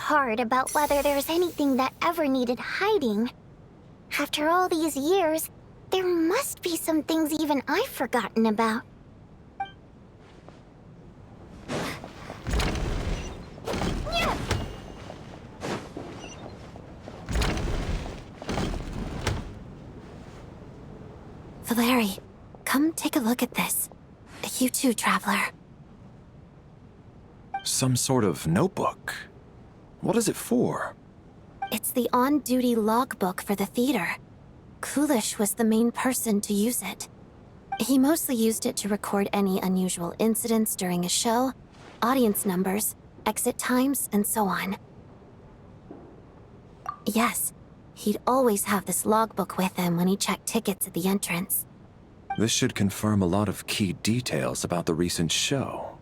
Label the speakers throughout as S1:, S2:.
S1: hard about whether there's anything that ever needed hiding. After all these years, there must be some things even I've forgotten about.
S2: Valeri, come take a look at this. You too, Traveler.
S3: Some sort of notebook. What is it for?
S2: It's the on-duty logbook for the theater. Kulish was the main person to use it. He mostly used it to record any unusual incidents during a show, audience numbers, exit times, and so on. Yes, he'd always have this logbook with him when he checked tickets at the entrance.
S3: This should confirm a lot of key details about the recent show.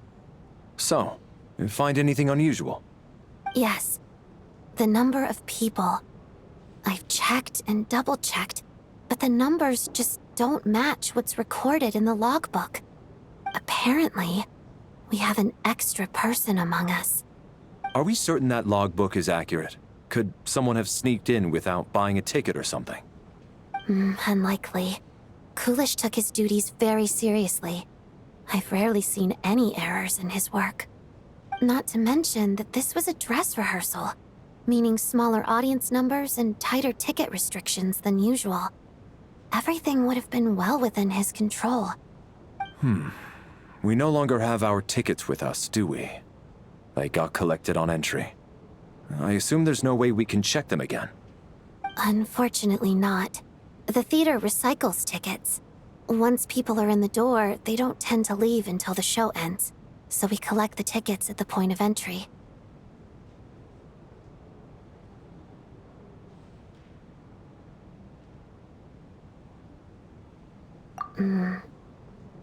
S3: So, you find anything unusual?
S2: Yes. The number of people. I've checked and double-checked, but the numbers just don't match what's recorded in the logbook. Apparently, we have an extra person among us.
S3: Are we certain that logbook is accurate? Could someone have sneaked in without buying a ticket or something?
S2: Unlikely. Kulish took his duties very seriously. I've rarely seen any errors in his work. Not to mention that this was a dress rehearsal, meaning smaller audience numbers and tighter ticket restrictions than usual. Everything would have been well within his control.
S3: We no longer have our tickets with us, do we? They got collected on entry. I assume there's no way we can check them again.
S2: Unfortunately not. The theater recycles tickets. Once people are in the door, they don't tend to leave until the show ends, so we collect the tickets at the point of entry.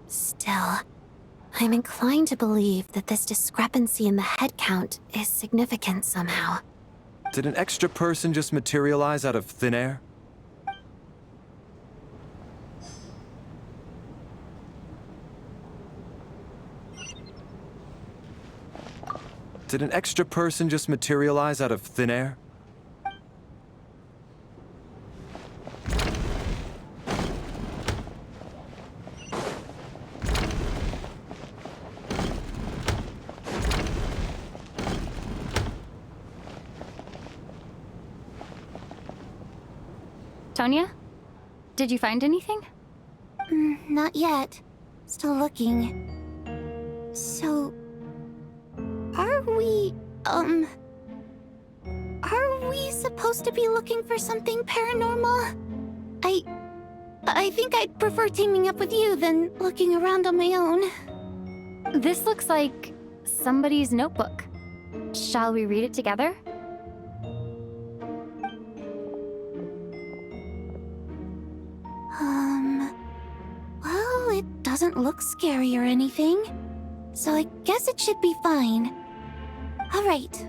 S2: Still, I'm inclined to believe that this discrepancy in the head count is significant somehow.
S3: Did an extra person just materialize out of thin air? Did an extra person just materialize out of thin air?
S4: Tonya? Did you find anything?
S1: Not yet. Still looking. So... Are we supposed to be looking for something paranormal? I think I'd prefer teaming up with you than looking around on my own.
S4: This looks like somebody's notebook. Shall we read it together?
S1: Well, it doesn't look scary or anything, so I guess it should be fine. All right,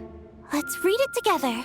S1: let's read it together.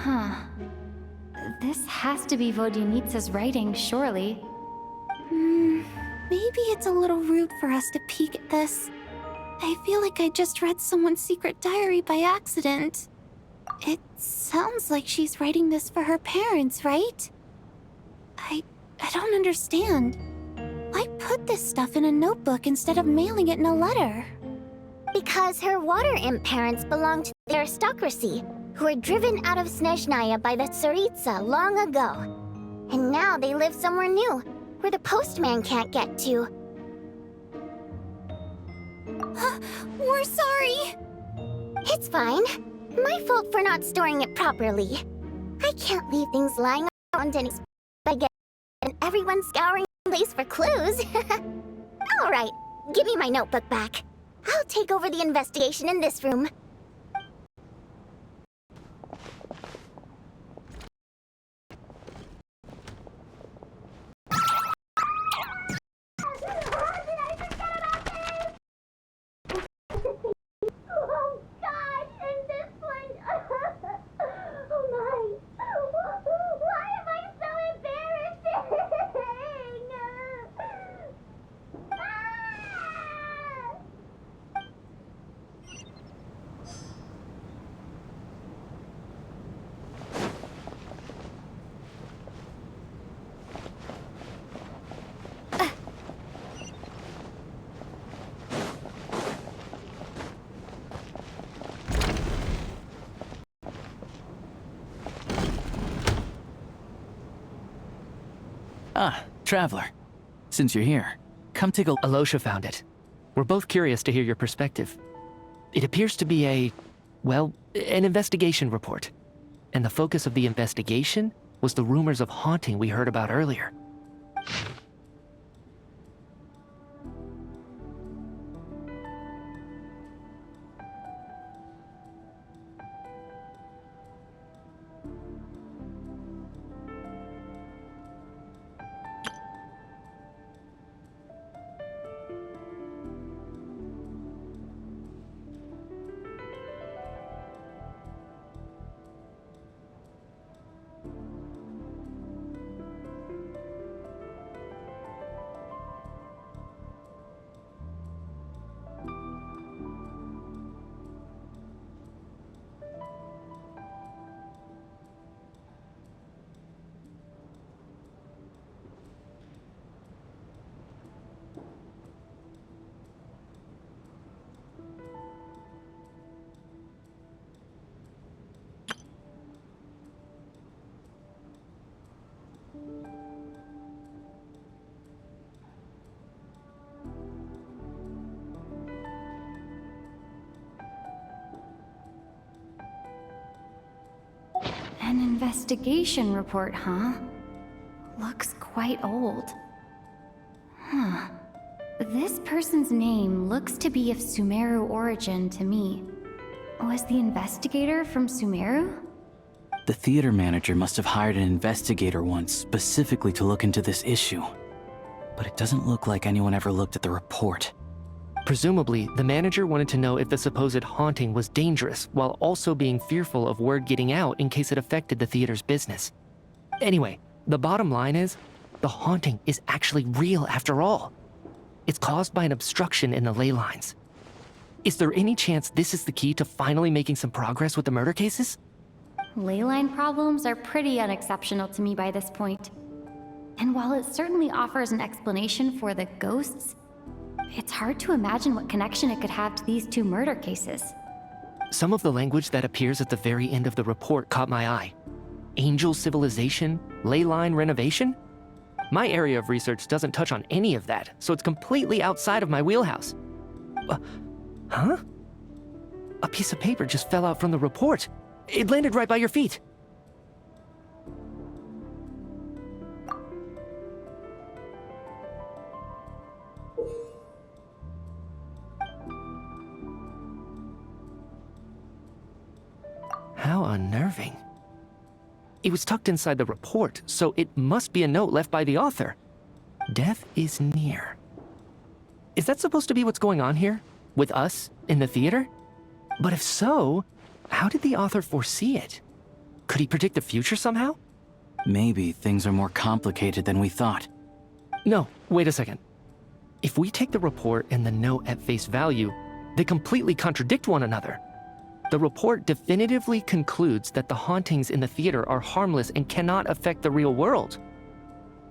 S4: Huh. This has to be Vodyanitsa's writing, surely.
S1: Maybe it's a little rude for us to peek at this. I feel like I just read someone's secret diary by accident. It sounds like she's writing this for her parents, right? I don't understand. Why put this stuff in a notebook instead of mailing it in a letter?
S5: Because her water imp parents belonged to the aristocracy, who were driven out of Snezhnaya by the Tsaritsa long ago. And now they live somewhere new, where the postman can't get to.
S1: We're sorry!
S5: It's fine. My fault for not storing it properly. I can't leave things lying around and everyone scouring the place for clues. Alright, give me my notebook back. I'll take over the investigation in this room.
S6: Ah, Traveler. Since you're here, come take a... Alosha found it. We're both curious to hear your perspective. It appears to be an investigation report. And the focus of the investigation was the rumors of haunting we heard about earlier.
S4: An investigation report, huh? Looks quite old. Huh. This person's name looks to be of Sumeru origin to me. Was the investigator from Sumeru?
S6: The theater manager must have hired an investigator once specifically to look into this issue. But it doesn't look like anyone ever looked at the report. Presumably, the manager wanted to know if the supposed haunting was dangerous, while also being fearful of word getting out in case it affected the theater's business. Anyway, the bottom line is, the haunting is actually real after all. It's caused by an obstruction in the ley lines. Is there any chance this is the key to finally making some progress with the murder cases?
S4: Leyline problems are pretty unexceptional to me by this point. And while it certainly offers an explanation for the ghosts, it's hard to imagine what connection it could have to these two murder cases.
S6: Some of the language that appears at the very end of the report caught my eye. Angel civilization, ley line renovation? My area of research doesn't touch on any of that, so it's completely outside of my wheelhouse. Huh? A piece of paper just fell out from the report. It landed right by your feet. How unnerving. It was tucked inside the report, so it must be a note left by the author. Death is near. Is that supposed to be what's going on here? With us, in the theater? But if so, how did the author foresee it? Could he predict the future somehow? Maybe things are more complicated than we thought. No, wait a second. If we take the report and the note at face value, they completely contradict one another. The report definitively concludes that the hauntings in the theater are harmless and cannot affect the real world.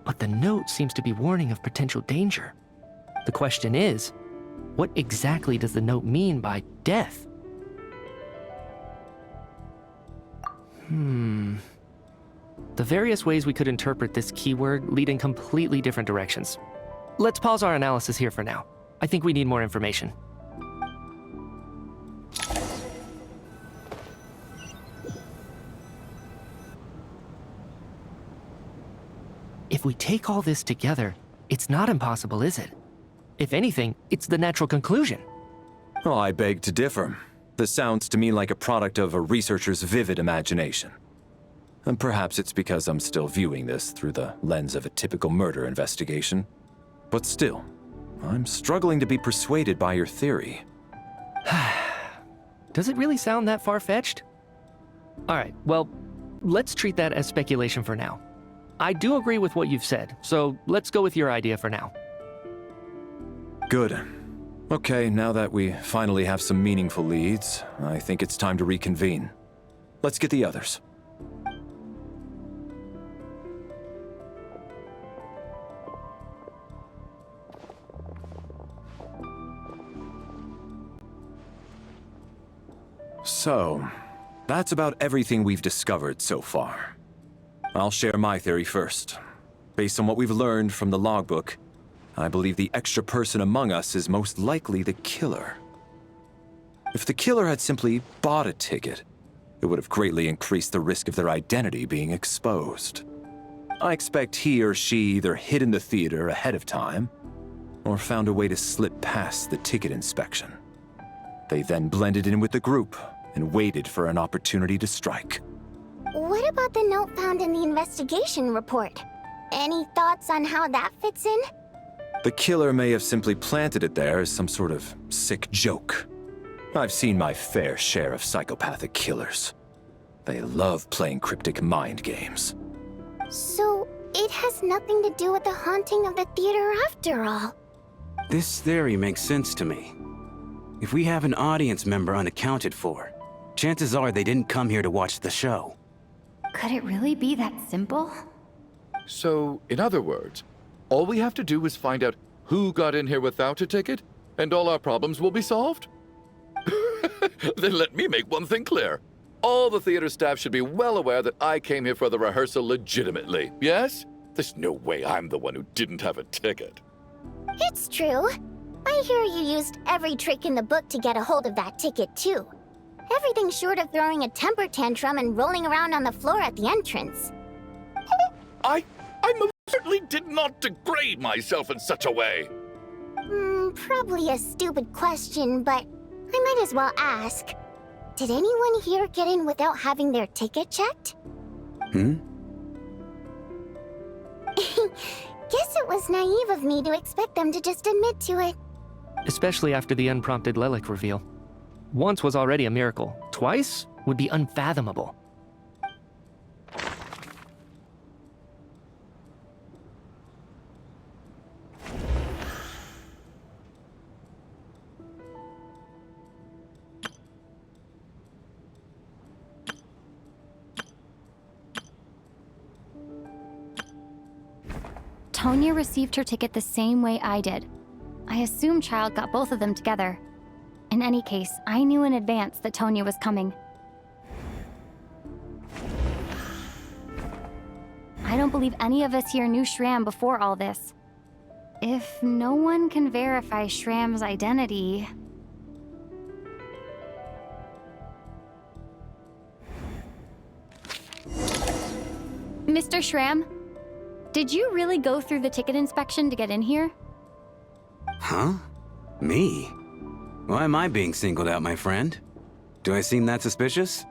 S6: But the note seems to be warning of potential danger. The question is, what exactly does the note mean by death? The various ways we could interpret this keyword lead in completely different directions. Let's pause our analysis here for now. I think we need more information. If we take all this together, it's not impossible, is it? If anything, it's the natural conclusion.
S3: Oh, I beg to differ. This sounds to me like a product of a researcher's vivid imagination. And perhaps it's because I'm still viewing this through the lens of a typical murder investigation. But still, I'm struggling to be persuaded by your theory.
S6: Does it really sound that far-fetched? Alright, well, let's treat that as speculation for now. I do agree with what you've said, so let's go with your idea for now.
S3: Good. Okay, now that we finally have some meaningful leads, I think it's time to reconvene. Let's get the others. So, that's about everything we've discovered so far. I'll share my theory first. Based on what we've learned from the logbook, I believe the extra person among us is most likely the killer. If the killer had simply bought a ticket, it would have greatly increased the risk of their identity being exposed. I expect he or she either hid in the theater ahead of time, or found a way to slip past the ticket inspection. They then blended in with the group and waited for an opportunity to strike.
S5: What about the note found in the investigation report? Any thoughts on how that fits in?
S3: The killer may have simply planted it there as some sort of sick joke. I've seen my fair share of psychopathic killers. They love playing cryptic mind games.
S5: So, it has nothing to do with the haunting of the theater after all.
S7: This theory makes sense to me. If we have an audience member unaccounted for, chances are they didn't come here to watch the show.
S4: Could it really be that simple?
S8: So, in other words, all we have to do is find out who got in here without a ticket, and all our problems will be solved? Then let me make one thing clear. All the theater staff should be well aware that I came here for the rehearsal legitimately, yes? There's no way I'm the one who didn't have a ticket.
S5: It's true. I hear you used every trick in the book to get a hold of that ticket, too. Everything short of throwing a temper tantrum and rolling around on the floor at the entrance.
S8: I most certainly did not degrade myself in such a way.
S5: Probably a stupid question, but I might as well ask. Did anyone here get in without having their ticket checked?
S7: Hmm?
S5: Guess it was naive of me to expect them to just admit to it.
S6: Especially after the unprompted Lelic reveal. Once was already a miracle. Twice would be unfathomable.
S4: Tonya received her ticket the same way I did. I assume Child got both of them together. In any case, I knew in advance that Tonya was coming. I don't believe any of us here knew Shram before all this. If no one can verify Shram's identity... Mr. Shram, did you really go through the ticket inspection to get in here?
S7: Huh? Me? Why am I being singled out, my friend? Do I seem that suspicious?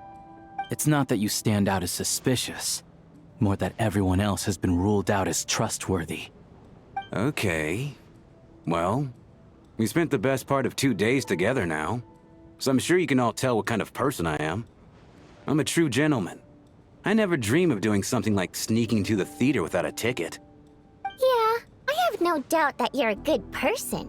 S6: It's not that you stand out as suspicious, more that everyone else has been ruled out as trustworthy.
S7: Okay. Well, we spent the best part of 2 days together now, so I'm sure you can all tell what kind of person I am. I'm a true gentleman. I never dream of doing something like sneaking to the theater without a ticket.
S5: Yeah, I have no doubt that you're a good person.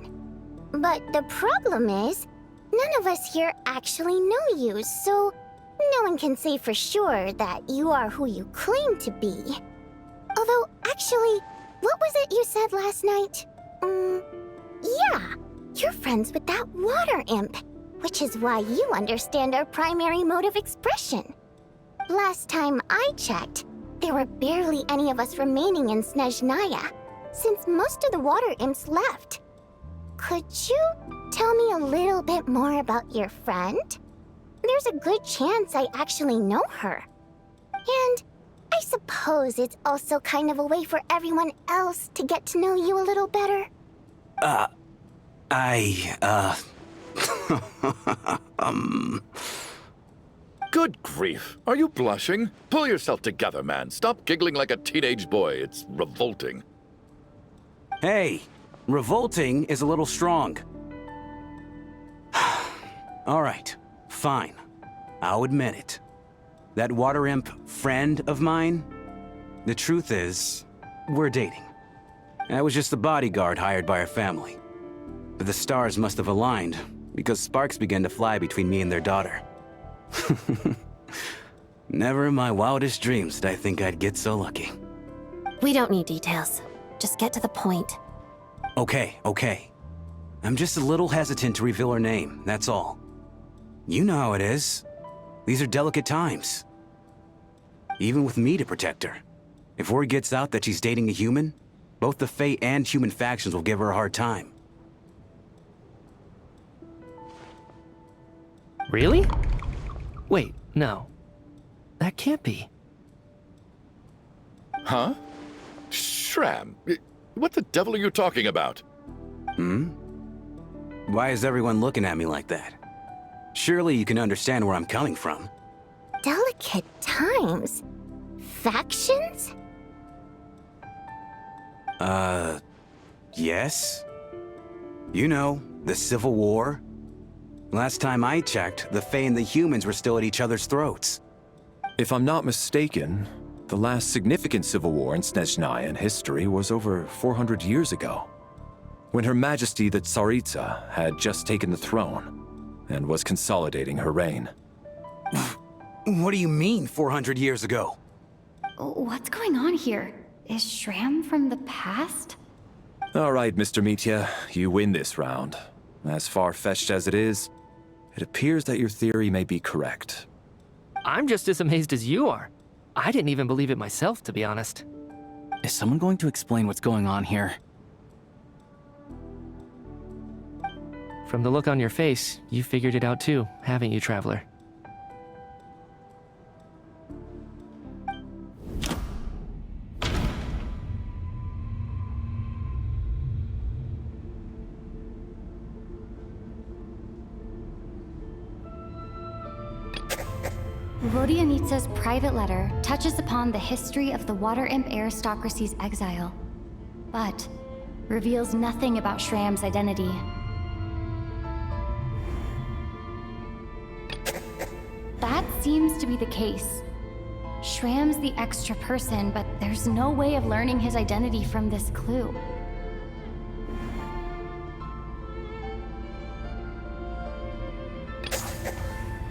S5: But the problem is, none of us here actually know you, so no one can say for sure that you are who you claim to be. Although, actually, what was it you said last night? Yeah, you're friends with that water imp, which is why you understand our primary mode of expression. Last time I checked, there were barely any of us remaining in Snezhnaya, since most of the water imps left. Could you tell me a little bit more about your friend? There's a good chance I actually know her. And I suppose it's also kind of a way for everyone else to get to know you a little better.
S8: Good grief. Are you blushing? Pull yourself together, man. Stop giggling like a teenage boy. It's revolting.
S7: Hey, revolting is a little strong. All right, fine. I'll admit it. That water imp friend of mine, the truth is, we're dating. I was just a bodyguard hired by our family. But the stars must have aligned, because sparks began to fly between me and their daughter. Never in my wildest dreams did I think I'd get so lucky.
S2: We don't need details. Just get to the point.
S7: Okay. I'm just a little hesitant to reveal her name, that's all. You know how it is. These are delicate times. Even with me to protect her. If word gets out that she's dating a human, both the Fae and human factions will give her a hard time.
S6: Really? Wait, no. That can't be.
S8: Huh? Shram, what the devil are you talking about?
S7: Why is everyone looking at me like that? Surely you can understand where I'm coming from.
S5: Delicate times? Factions?
S7: Yes? You know, the Civil War? Last time I checked, the Fae and the humans were still at each other's throats.
S3: If I'm not mistaken, the last significant civil war in Snezhnaya history was over 400 years ago, when Her Majesty the Tsaritsa had just taken the throne and was consolidating her reign.
S7: What do you mean, 400 years ago?
S4: What's going on here? Is Shram from the past?
S3: All right, Mr. Mitya, you win this round. As far-fetched as it is, it appears that your theory may be correct.
S6: I'm just as amazed as you are. I didn't even believe it myself, to be honest.
S9: Is someone going to explain what's going on here?
S6: From the look on your face, you figured it out too, haven't you, Traveler?
S4: Vodianitsa's private letter touches upon the history of the Water Imp aristocracy's exile, but reveals nothing about Shram's identity. That seems to be the case. Shram's the extra person, but there's no way of learning his identity from this clue.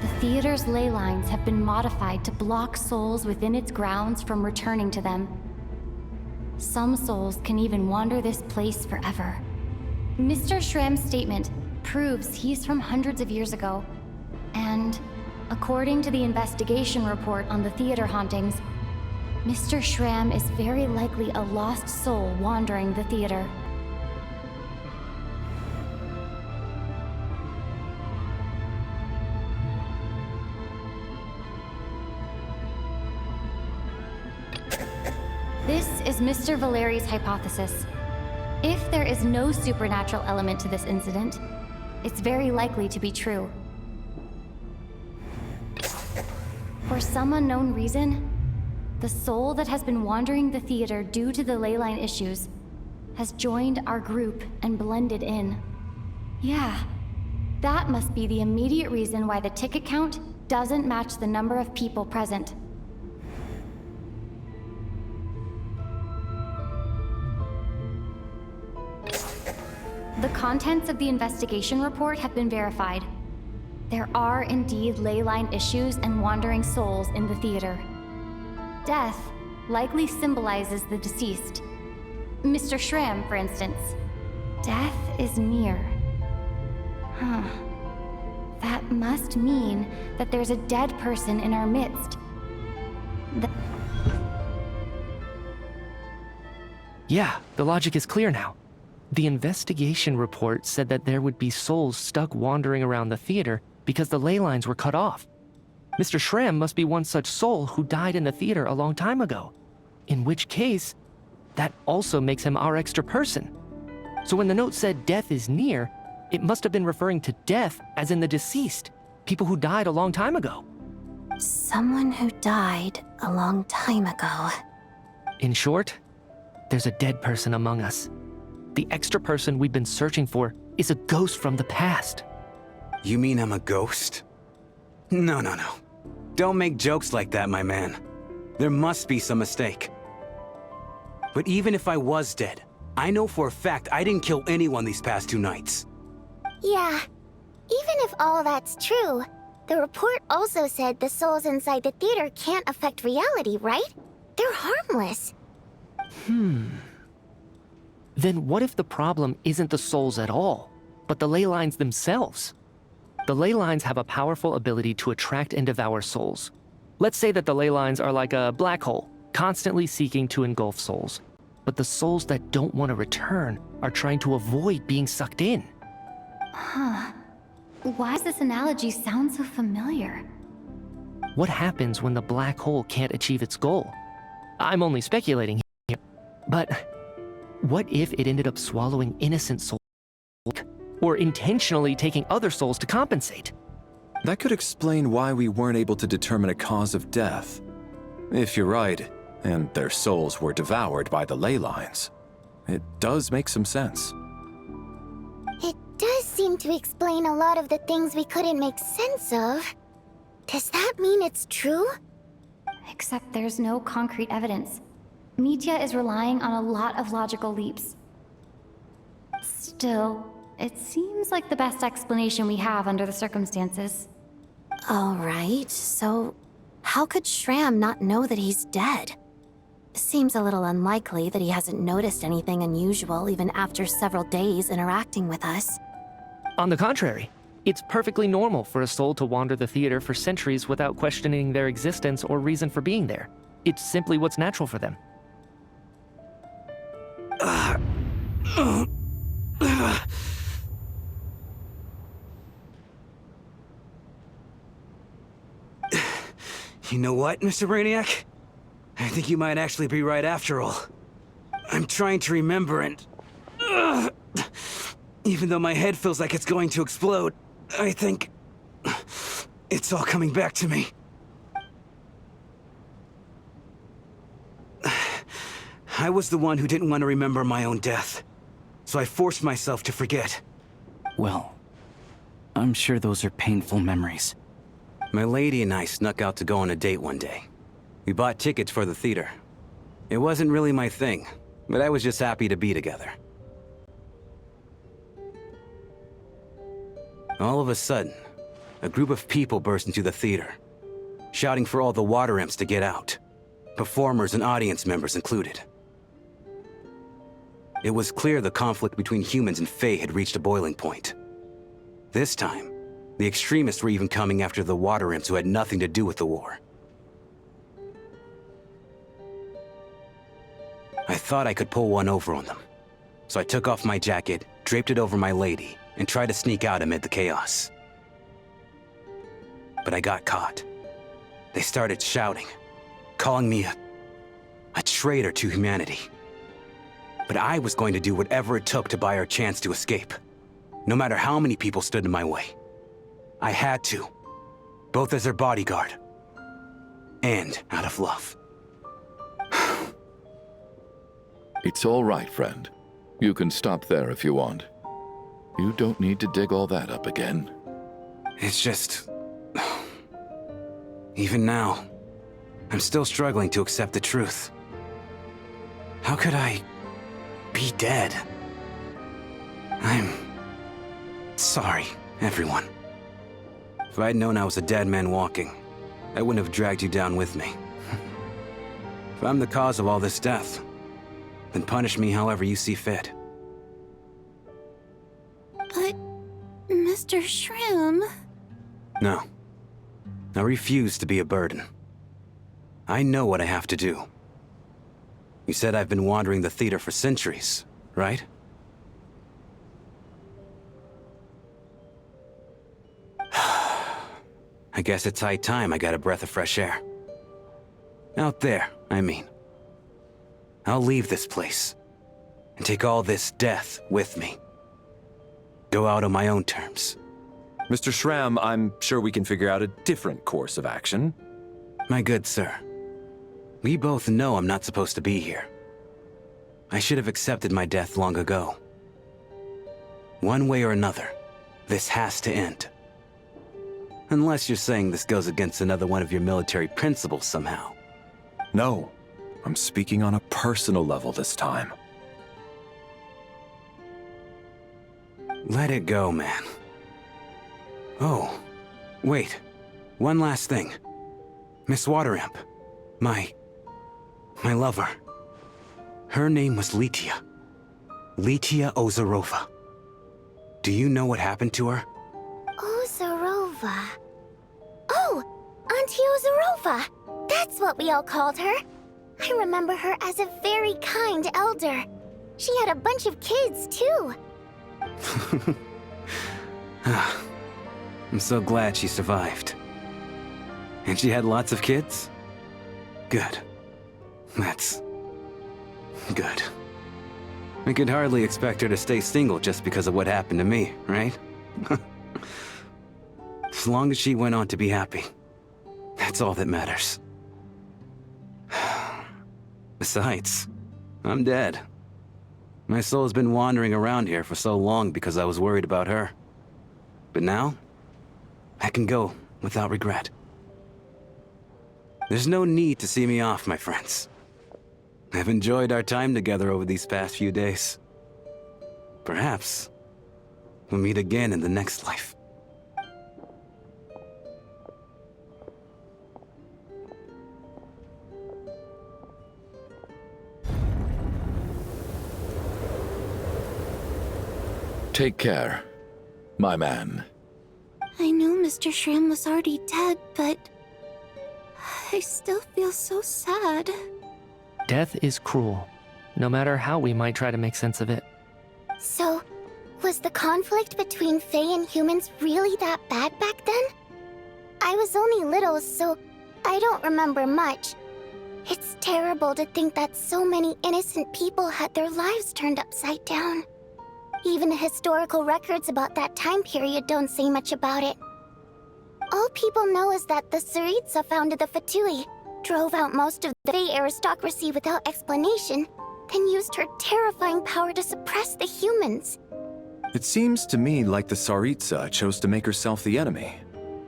S4: The theater's ley lines have been modified to block souls within its grounds from returning to them. Some souls can even wander this place forever. Mr. Shram's statement proves he's from hundreds of years ago, and according to the investigation report on the theater hauntings, Mr. Shram is very likely a lost soul wandering the theater. This is Mr. Valeri's hypothesis. If there is no supernatural element to this incident, it's very likely to be true. For some unknown reason, the soul that has been wandering the theater due to the leyline issues has joined our group and blended in. Yeah, that must be the immediate reason why the ticket count doesn't match the number of people present. The contents of the investigation report have been verified. There are indeed ley line issues and wandering souls in the theater. Death likely symbolizes the deceased. Mr. Schramm, for instance. Death is near. Huh. That must mean that there's a dead person in our midst.
S10: Yeah, the logic is clear now. The investigation report said that there would be souls stuck wandering around the theater because the ley lines were cut off. Mr. Schramm must be one such soul who died in the theater a long time ago. In which case, that also makes him our extra person. So when the note said death is near, it must have been referring to death as in the deceased, people who died a long time ago.
S2: Someone who died a long time ago.
S10: In short, there's a dead person among us. The extra person we've been searching for is a ghost from the past.
S7: You mean I'm a ghost? No. Don't make jokes like that, my man. There must be some mistake. But even if I was dead, I know for a fact I didn't kill anyone these past 2 nights.
S5: Yeah. Even if all that's true, the report also said the souls inside the theater can't affect reality, right? They're harmless.
S10: Then what if the problem isn't the souls at all, but the ley lines themselves? The ley lines have a powerful ability to attract and devour souls. Let's say that the ley lines are like a black hole, constantly seeking to engulf souls. But the souls that don't want to return are trying to avoid being sucked in.
S4: Huh. Why does this analogy sound so familiar?
S10: What happens when the black hole can't achieve its goal? I'm only speculating here, but what if it ended up swallowing innocent souls or intentionally taking other souls to compensate?
S3: That could explain why we weren't able to determine a cause of death. If you're right, and their souls were devoured by the ley lines, it does make some sense.
S5: It does seem to explain a lot of the things we couldn't make sense of. Does that mean it's true?
S4: Except there's no concrete evidence. Mitya is relying on a lot of logical leaps. Still, it seems like the best explanation we have under the circumstances.
S2: All right, so how could Schramm not know that he's dead? Seems a little unlikely that he hasn't noticed anything unusual even after several days interacting with us.
S10: On the contrary, it's perfectly normal for a soul to wander the theater for centuries without questioning their existence or reason for being there. It's simply what's natural for them.
S7: You know what, Mr. Brainiac? I think you might actually be right after all. I'm trying to remember and... even though my head feels like it's going to explode, I think... it's all coming back to me. I was the one who didn't want to remember my own death, so I forced myself to forget.
S9: Well, I'm sure those are painful memories.
S7: My lady and I snuck out to go on a date one day. We bought tickets for the theater. It wasn't really my thing, but I was just happy to be together. All of a sudden, a group of people burst into the theater, shouting for all the water imps to get out, performers and audience members included. It was clear the conflict between humans and Fae had reached a boiling point. This time, the extremists were even coming after the water imps who had nothing to do with the war. I thought I could pull one over on them, so I took off my jacket, draped it over my lady, and tried to sneak out amid the chaos. But I got caught. They started shouting, calling me a traitor to humanity. But I was going to do whatever it took to buy our chance to escape, no matter how many people stood in my way. I had to, both as their bodyguard and out of love.
S8: It's all right, friend. You can stop there if you want. You don't need to dig all that up again.
S7: It's just... even now, I'm still struggling to accept the truth. How could I be dead? I'm sorry, everyone. If I'd known I was a dead man walking, I wouldn't have dragged you down with me. If I'm the cause of all this death, then punish me however you see fit.
S1: But, Mr. Shrim...
S7: No. I refuse to be a burden. I know what I have to do. You said I've been wandering the theater for centuries, right? I guess it's high time I got a breath of fresh air. Out there, I mean. I'll leave this place, and take all this death with me. Go out on my own terms.
S3: Mr. Shram, I'm sure we can figure out a different course of action.
S7: My good sir, we both know I'm not supposed to be here. I should have accepted my death long ago. One way or another, this has to end. Unless you're saying this goes against another one of your military principles somehow.
S3: No, I'm speaking on a personal level this time.
S7: Let it go, man. Oh, wait. One last thing. Miss Waterimp. My lover. Her name was Litia. Litia Ozarova. Do you know what happened to her?
S5: Ozarova. Oh, Auntie Ozarova. That's what we all called her. I remember her as a very kind elder. She had a bunch of kids, too.
S7: I'm so glad she survived. And she had lots of kids? Good. That's... good. I could hardly expect her to stay single just because of what happened to me, right? As long as she went on to be happy, that's all that matters. Besides, I'm dead. My soul's been wandering around here for so long because I was worried about her. But now, I can go without regret. There's no need to see me off, my friends. I've enjoyed our time together over these past few days. Perhaps we'll meet again in the next life.
S8: Take care, my man.
S1: I know Mr. Shrim was already dead, but... I still feel so sad.
S10: Death is cruel, no matter how we might try to make sense of it.
S5: So, was the conflict between Fae and humans really that bad back then? I was only little, so I don't remember much. It's terrible to think that so many innocent people had their lives turned upside down. Even the historical records about that time period don't say much about it. All people know is that the Tsaritsa founded the Fatui, drove out most of the Fae aristocracy without explanation, then used her terrifying power to suppress the humans.
S3: It seems to me like the Tsaritsa chose to make herself the enemy.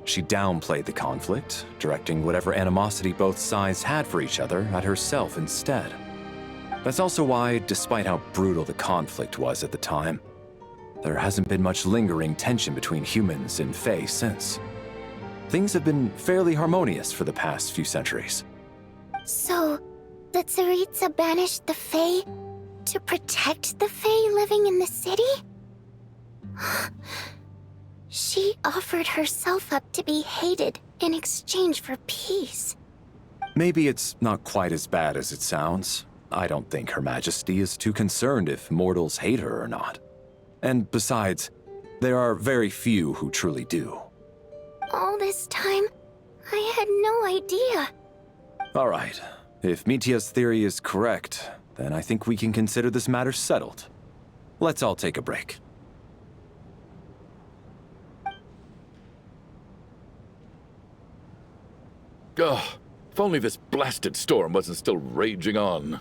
S3: She downplayed the conflict, directing whatever animosity both sides had for each other at herself instead. That's also why, despite how brutal the conflict was at the time, there hasn't been much lingering tension between humans and Fae since. Things have been fairly harmonious for the past few centuries.
S5: So, the Tsaritsa banished the Fae to protect the Fae living in the city? She offered herself up to be hated in exchange for peace.
S3: Maybe it's not quite as bad as it sounds. I don't think Her Majesty is too concerned if mortals hate her or not. And besides, there are very few who truly do.
S5: All this time, I had no idea.
S3: All right. If Mitia's theory is correct, then I think we can consider this matter settled. Let's all take a break.
S8: Ugh, if only this blasted storm wasn't still raging on.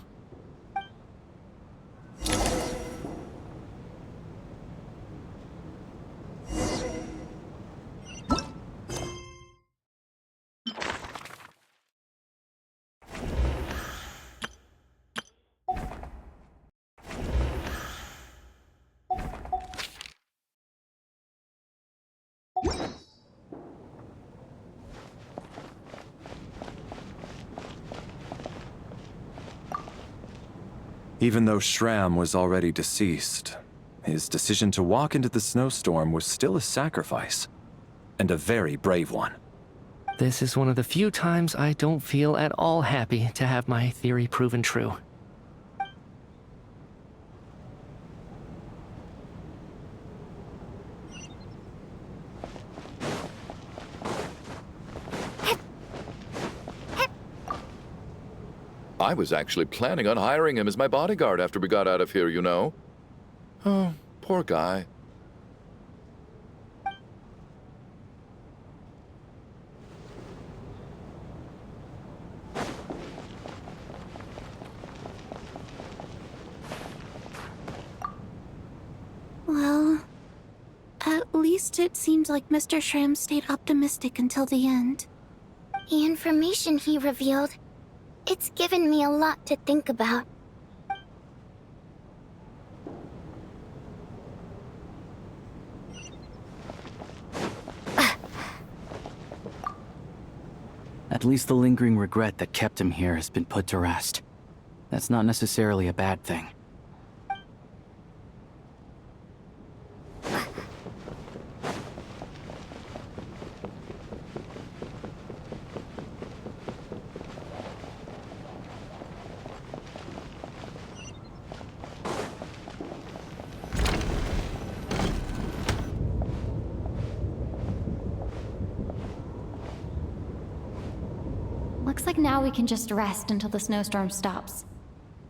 S3: Even though Shram was already deceased, his decision to walk into the snowstorm was still a sacrifice, and a very brave one.
S10: This is one of the few times I don't feel at all happy to have my theory proven true.
S8: I was actually planning on hiring him as my bodyguard after we got out of here, you know. Oh, poor guy.
S1: Well, at least it seems like Mr. Shram stayed optimistic until the end.
S5: The information he revealed, it's given me a lot to think about.
S6: At least the lingering regret that kept him here has been put to rest. That's not necessarily a bad thing.
S4: Looks like now we can just rest until the snowstorm stops.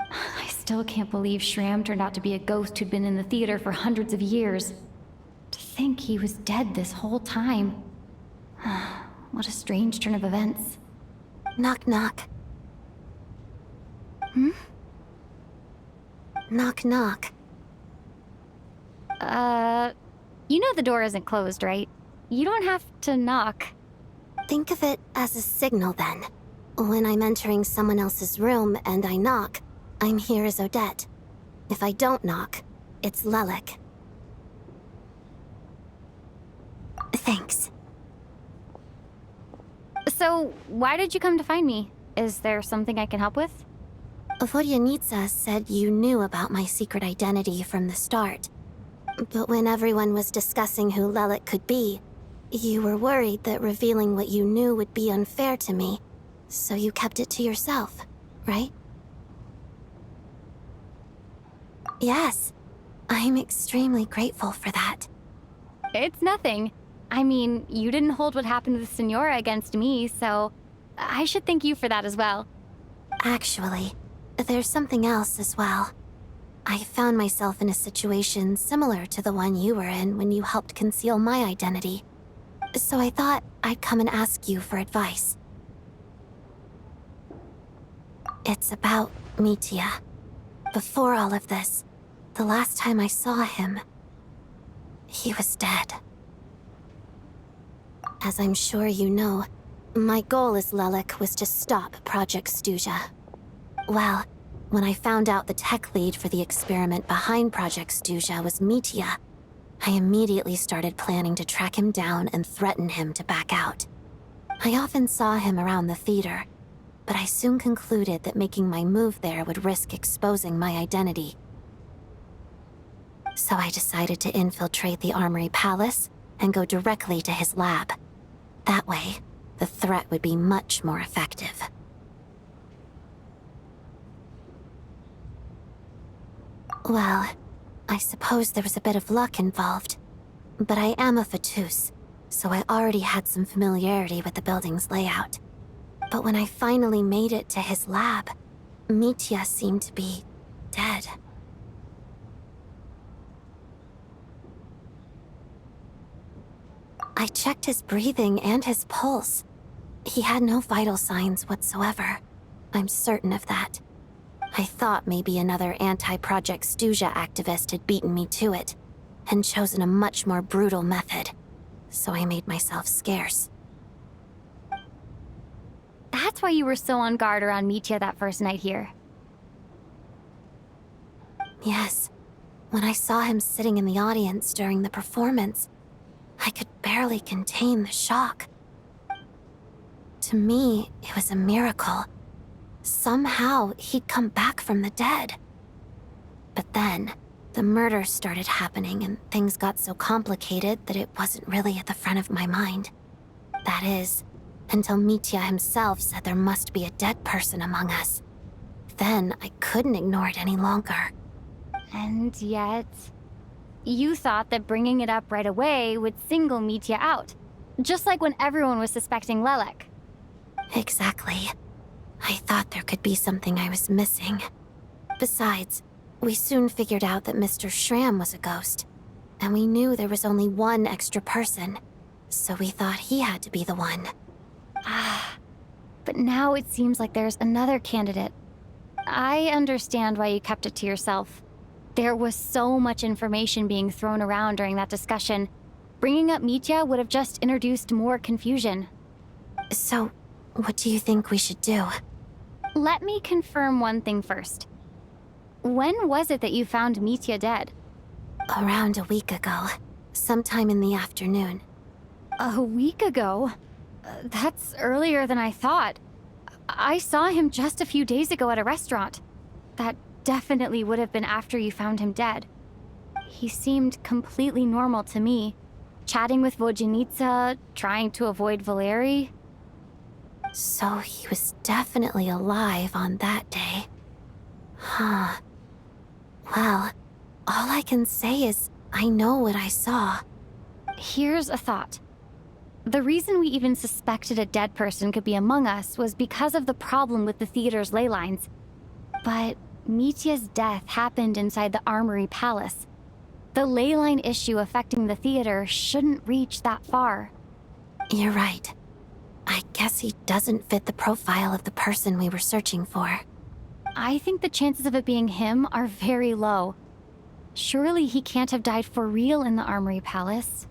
S4: I still can't believe Shram turned out to be a ghost who'd been in the theater for hundreds of years. To think he was dead this whole time. What a strange turn of events.
S2: Knock, knock. Knock, knock.
S4: You know the door isn't closed, right? You don't have to knock.
S2: Think of it as a signal then. When I'm entering someone else's room and I knock, I'm here as Odette. If I don't knock, it's Lelik. Thanks.
S4: So, why did you come to find me? Is there something I can help with?
S2: Vodyanitsa said you knew about my secret identity from the start. But when everyone was discussing who Lelik could be, you were worried that revealing what you knew would be unfair to me, so you kept it to yourself, right? Yes, I'm extremely grateful for that.
S4: It's nothing. I mean, you didn't hold what happened with Senora against me, so I should thank you for that as well.
S2: Actually, there's something else as well. I found myself in a situation similar to the one you were in when you helped conceal my identity. So I thought I'd come and ask you for advice. It's about Mitya. Before all of this, the last time I saw him, he was dead. As I'm sure you know, my goal as Lelik was to stop Project Snezhnaya. Well, when I found out the tech lead for the experiment behind Project Snezhnaya was Mitya, I immediately started planning to track him down and threaten him to back out. I often saw him around the theater, but I soon concluded that making my move there would risk exposing my identity. So I decided to infiltrate the Armory Palace and go directly to his lab. That way, the threat would be much more effective. Well, I suppose there was a bit of luck involved, but I am a Fatus, so I already had some familiarity with the building's layout. But when I finally made it to his lab, Mitya seemed to be dead. I checked his breathing and his pulse. He had no vital signs whatsoever. I'm certain of that. I thought maybe another anti-Project Snezhnaya activist had beaten me to it, and chosen a much more brutal method, so I made myself scarce.
S4: That's why you were so on guard around Mitya that first night here.
S2: Yes. When I saw him sitting in the audience during the performance, I could barely contain the shock. To me, it was a miracle. Somehow, he'd come back from the dead. But then, the murders started happening and things got so complicated that it wasn't really at the front of my mind. That is, until Mitya himself said there must be a dead person among us. Then I couldn't ignore it any longer.
S4: And yet, you thought that bringing it up right away would single Mitya out, just like when everyone was suspecting Lelek.
S2: Exactly. I thought there could be something I was missing. Besides, we soon figured out that Mr. Schramm was a ghost, and we knew there was only one extra person, so we thought he had to be the one.
S4: But now it seems like there's another candidate. I understand why you kept it to yourself. There was so much information being thrown around during that discussion. Bringing up Mitya would have just introduced more confusion.
S2: So, what do you think we should do?
S4: Let me confirm one thing first. When was it that you found Mitya dead?
S2: Around a week ago, sometime in the afternoon.
S4: A week ago? That's earlier than I thought. I saw him just a few days ago at a restaurant. That definitely would have been after you found him dead. He seemed completely normal to me, chatting with Vodyanitsa, trying to avoid Valeri.
S2: So he was definitely alive on that day. Huh. Well, all I can say is I know what I saw.
S4: Here's a thought. The reason we even suspected a dead person could be among us was because of the problem with the theater's ley lines. But Mitya's death happened inside the Armory Palace. The ley line issue affecting the theater shouldn't reach that far.
S2: You're right. I guess he doesn't fit the profile of the person we were searching for.
S4: I think the chances of it being him are very low. Surely he can't have died for real in the Armory Palace.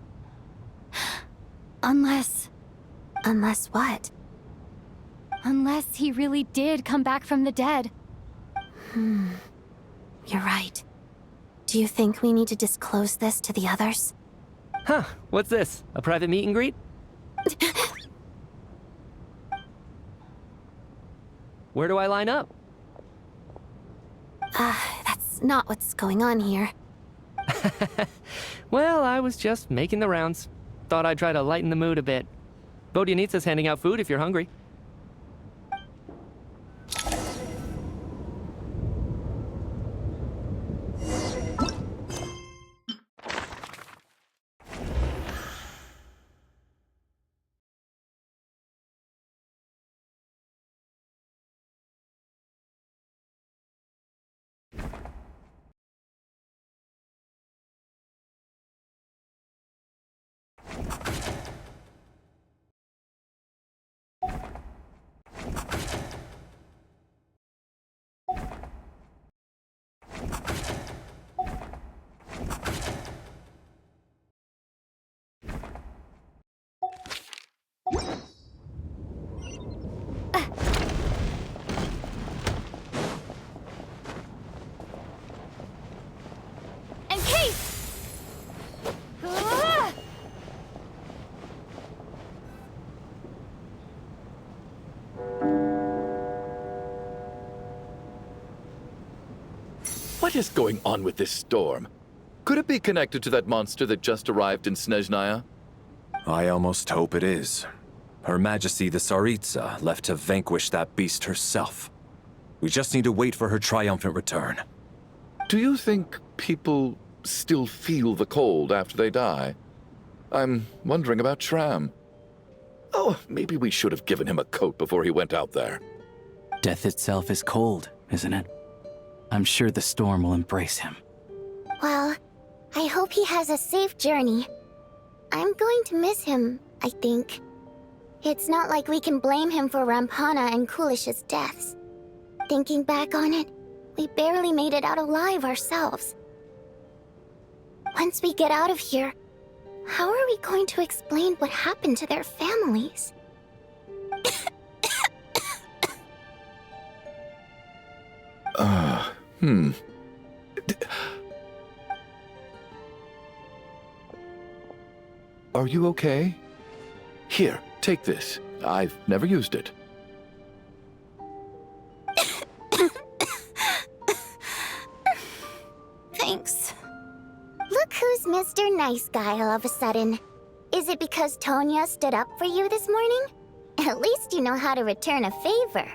S4: Unless
S2: what?
S4: Unless he really did come back from the dead.
S2: You're right. Do you think we need to disclose this to the others?
S10: Huh, what's this? A private meet and greet? Where do I line up?
S2: That's not what's going on here.
S10: Well, I was just making the rounds. Thought I'd try to lighten the mood a bit. Vodyanitsa's handing out food if you're hungry.
S8: What is going on with this storm? Could it be connected to that monster that just arrived in Snezhnaya?
S3: I almost hope it is. Her Majesty the Tsaritsa left to vanquish that beast herself. We just need to wait for her triumphant return.
S8: Do you think people still feel the cold after they die? I'm wondering about Schramm. Oh, maybe we should have given him a coat before he went out there.
S6: Death itself is cold, isn't it? I'm sure the storm will embrace him.
S5: Well, I hope he has a safe journey. I'm going to miss him, I think. It's not like we can blame him for Rampana and Kulish's deaths. Thinking back on it, we barely made it out alive ourselves. Once we get out of here, how are we going to explain what happened to their families?
S8: Are you okay? Here, take this. I've never used it.
S5: Mr. Nice Guy all of a sudden? Is it because Tonya stood up for you this morning? At least you know how to return a favor.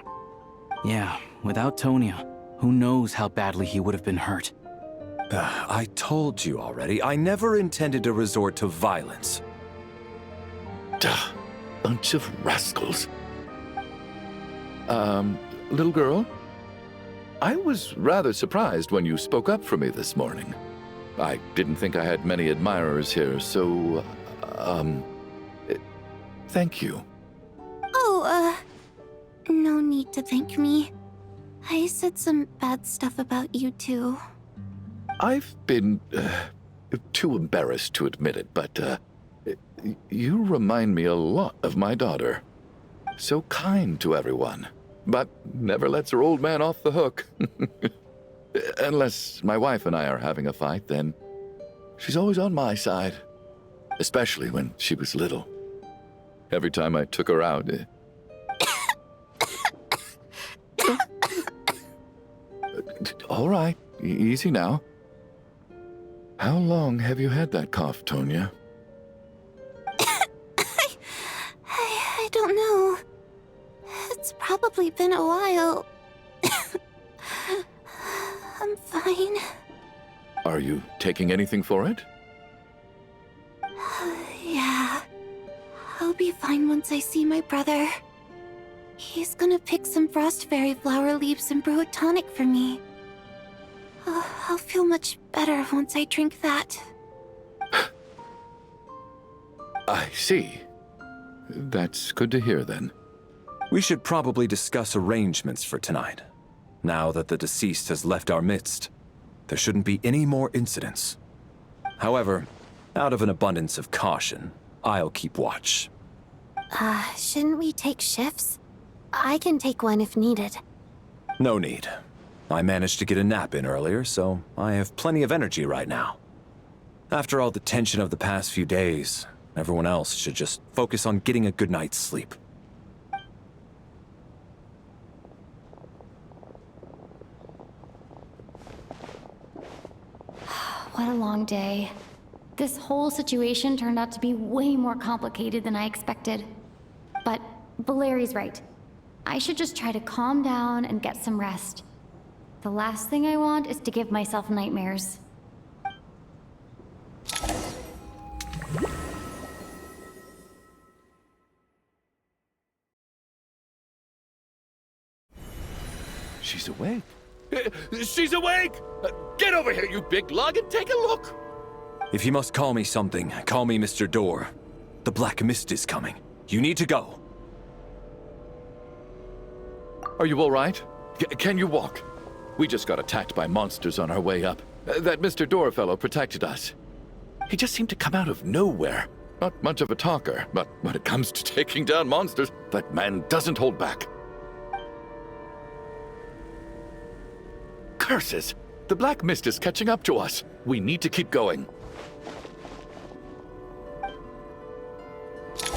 S6: Yeah, without Tonya, who knows how badly he would have been hurt.
S3: I told you already, I never intended to resort to violence.
S8: Duh, bunch of rascals. Little girl? I was rather surprised when you spoke up for me this morning. I didn't think I had many admirers here, so, thank you.
S1: Oh, no need to thank me. I said some bad stuff about you too.
S8: I've been, too embarrassed to admit it, but, you remind me a lot of my daughter. So kind to everyone, but never lets her old man off the hook. Unless my wife and I are having a fight, then she's always on my side. Especially when she was little. Every time I took her out... All right, easy now. How long have you had that cough, Tonya?
S1: I don't know. It's probably been a while. I'm fine.
S8: Are you taking anything for it?
S1: Yeah. I'll be fine once I see my brother. He's gonna pick some frost fairy flower leaves and brew a tonic for me. I'll feel much better once I drink that.
S8: I see. That's good to hear, then.
S3: We should probably discuss arrangements for tonight. Now that the deceased has left our midst, there shouldn't be any more incidents. However, out of an abundance of caution, I'll keep watch.
S2: Shouldn't we take shifts? I can take one if needed.
S3: No need. I managed to get a nap in earlier, so I have plenty of energy right now. After all the tension of the past few days, everyone else should just focus on getting a good night's sleep.
S4: What a long day. This whole situation turned out to be way more complicated than I expected. But Valeri's right. I should just try to calm down and get some rest. The last thing I want is to give myself nightmares.
S8: She's awake. She's awake! Get over here, you big lug, and take a look!
S3: If you must call me something, call me Mr. Door. The Black Mist is coming. You need to go.
S8: Are you all right? Can you walk? We just got attacked by monsters on our way up. That Mr. Door fellow protected us. He just seemed to come out of nowhere. Not much of a talker, but when it comes to taking down monsters, that man doesn't hold back. Curses! The Black Mist is catching up to us. We need to keep going.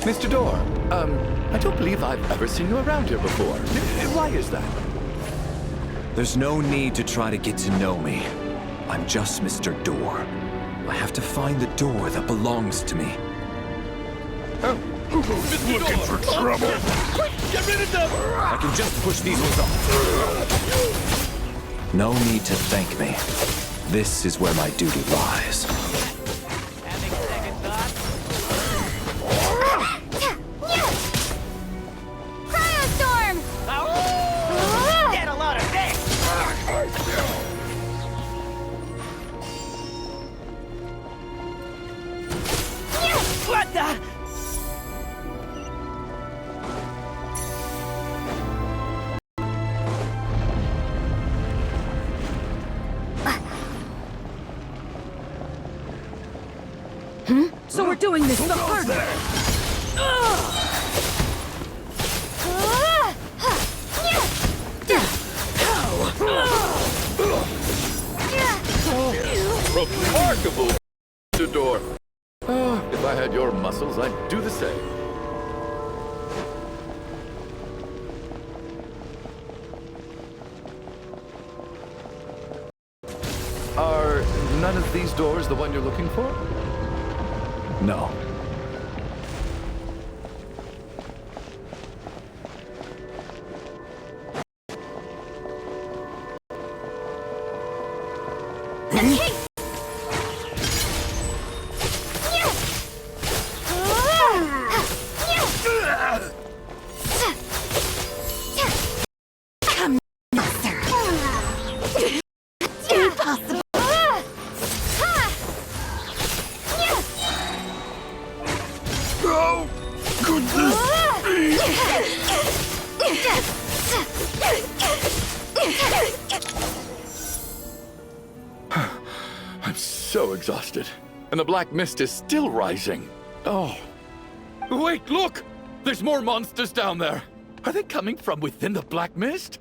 S8: Mr. Door, I don't believe I've ever seen you around here before. Why is that?
S3: There's no need to try to get to know me. I'm just Mr. Door. I have to find the door that belongs to me.
S8: Oh, looking for trouble. Quick, get rid of them!
S3: I can just push these ones off. No need to thank me. This is where my duty lies.
S5: Cryostorm!
S11: Get a load of this! What the?
S12: So we're doing this the hard way.
S8: Remarkable, Mr. Door. If I had your muscles, I'd do the same. Our none of these doors the one you're looking for?
S3: No.
S8: I'm so exhausted. And the black mist is still rising. Oh. Wait, look! There's more monsters down there. Are they coming from within the black mist?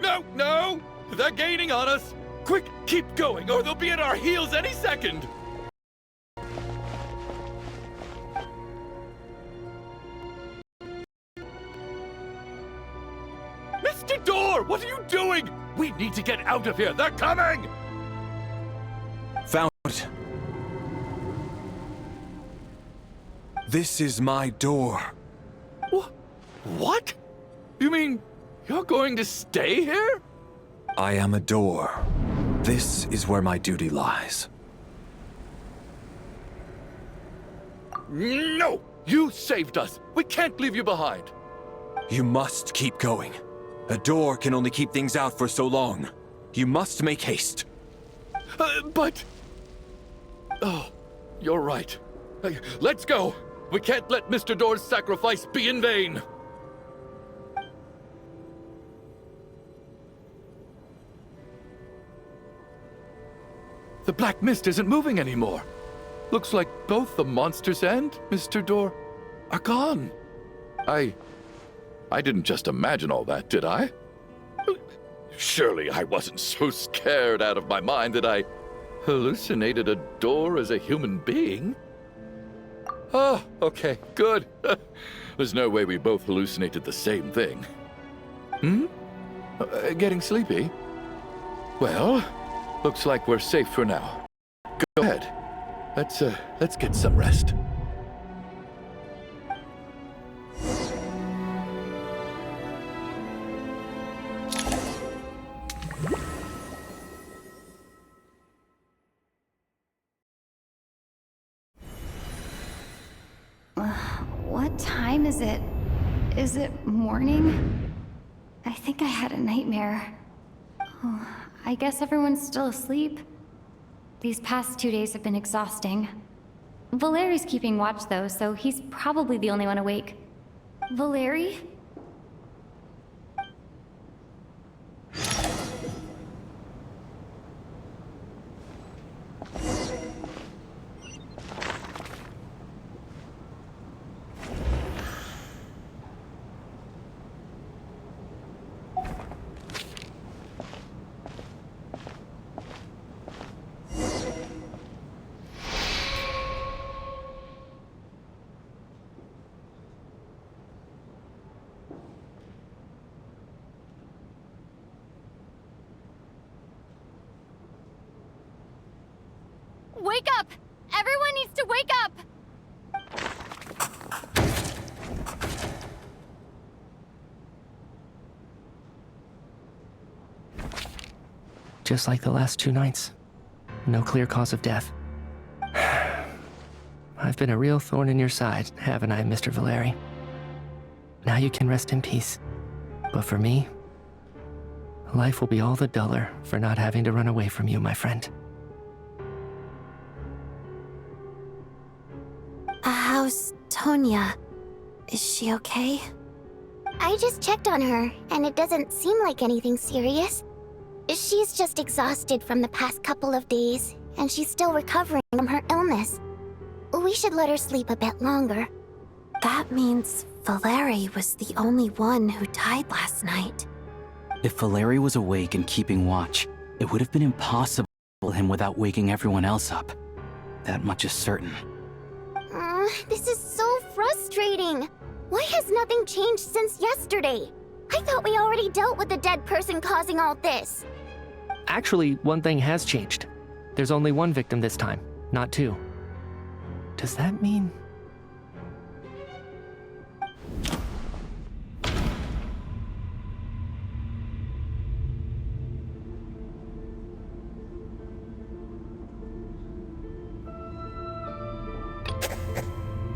S8: No, no! They're gaining on us! Quick, keep going, or they'll be at our heels any second! Mr. Door, what are you doing? We need to get out of here. They're coming!
S3: Found it. This is my door.
S8: What? You mean you're going to stay here?
S3: I am a door. This is where my duty lies.
S8: No! You saved us. We can't leave you behind.
S3: You must keep going. A door can only keep things out for so long. You must make haste.
S8: But... Oh, you're right. Let's go. We can't let Mr. Door's sacrifice be in vain. The black mist isn't moving anymore. Looks like both the monsters and Mr. Door are gone. I didn't just imagine all that, did I? Surely I wasn't so scared out of my mind that I hallucinated a door as a human being. Oh, okay, good. There's no way we both hallucinated the same thing. Getting sleepy? Well, looks like we're safe for now. Go ahead. Let's get some rest.
S4: What time is it? Is it morning? I think I had a nightmare. Oh, I guess everyone's still asleep. These past 2 days have been exhausting. Valeri's keeping watch though, so he's probably the only one awake. Valeri?
S5: Wake up! Everyone needs to wake up!
S10: Just like the last 2 nights. No clear cause of death. I've been a real thorn in your side, haven't I, Mr. Valeri? Now you can rest in peace. But for me, life will be all the duller for not having to run away from you, my friend.
S2: How's Tonya? Is she okay?
S5: I just checked on her, and it doesn't seem like anything serious. She's just exhausted from the past couple of days, and she's still recovering from her illness. We should let her sleep a bit longer.
S2: That means Valeri was the only one who died last night.
S6: If Valeri was awake and keeping watch, it would have been impossible to kill him without waking everyone else up. That much is certain.
S5: This is so frustrating. Why has nothing changed since yesterday? I thought we already dealt with the dead person causing all this.
S10: Actually, one thing has changed. There's only one victim this time, not two. Does that mean...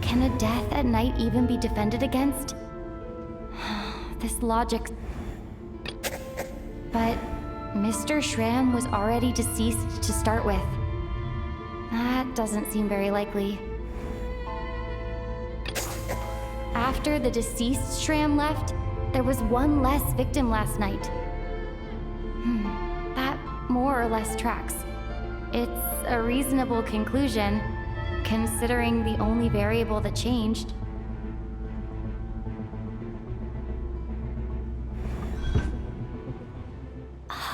S4: Can a death at night even be defended against? This logic... But Mr. Schramm was already deceased to start with. That doesn't seem very likely. After the deceased Schramm left, there was one less victim last night. That more or less tracks. It's a reasonable conclusion, considering the only variable that changed.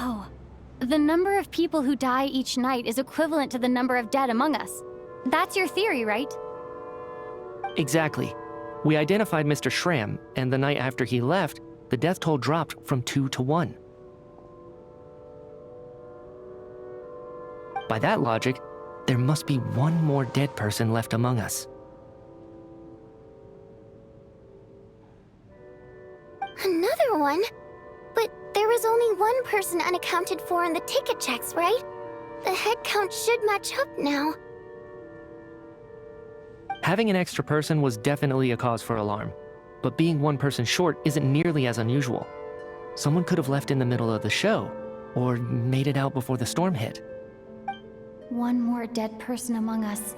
S4: Oh, the number of people who die each night is equivalent to the number of dead among us. That's your theory, right?
S10: Exactly. We identified Mr. Schramm, and the night after he left, the death toll dropped from 2 to 1. By that logic, there must be one more dead person left among us.
S5: Another one? But there was only one person unaccounted for in the ticket checks, right? The head count should match up now.
S10: Having an extra person was definitely a cause for alarm, but being one person short isn't nearly as unusual. Someone could have left in the middle of the show, or made it out before the storm hit.
S4: One more dead person among us.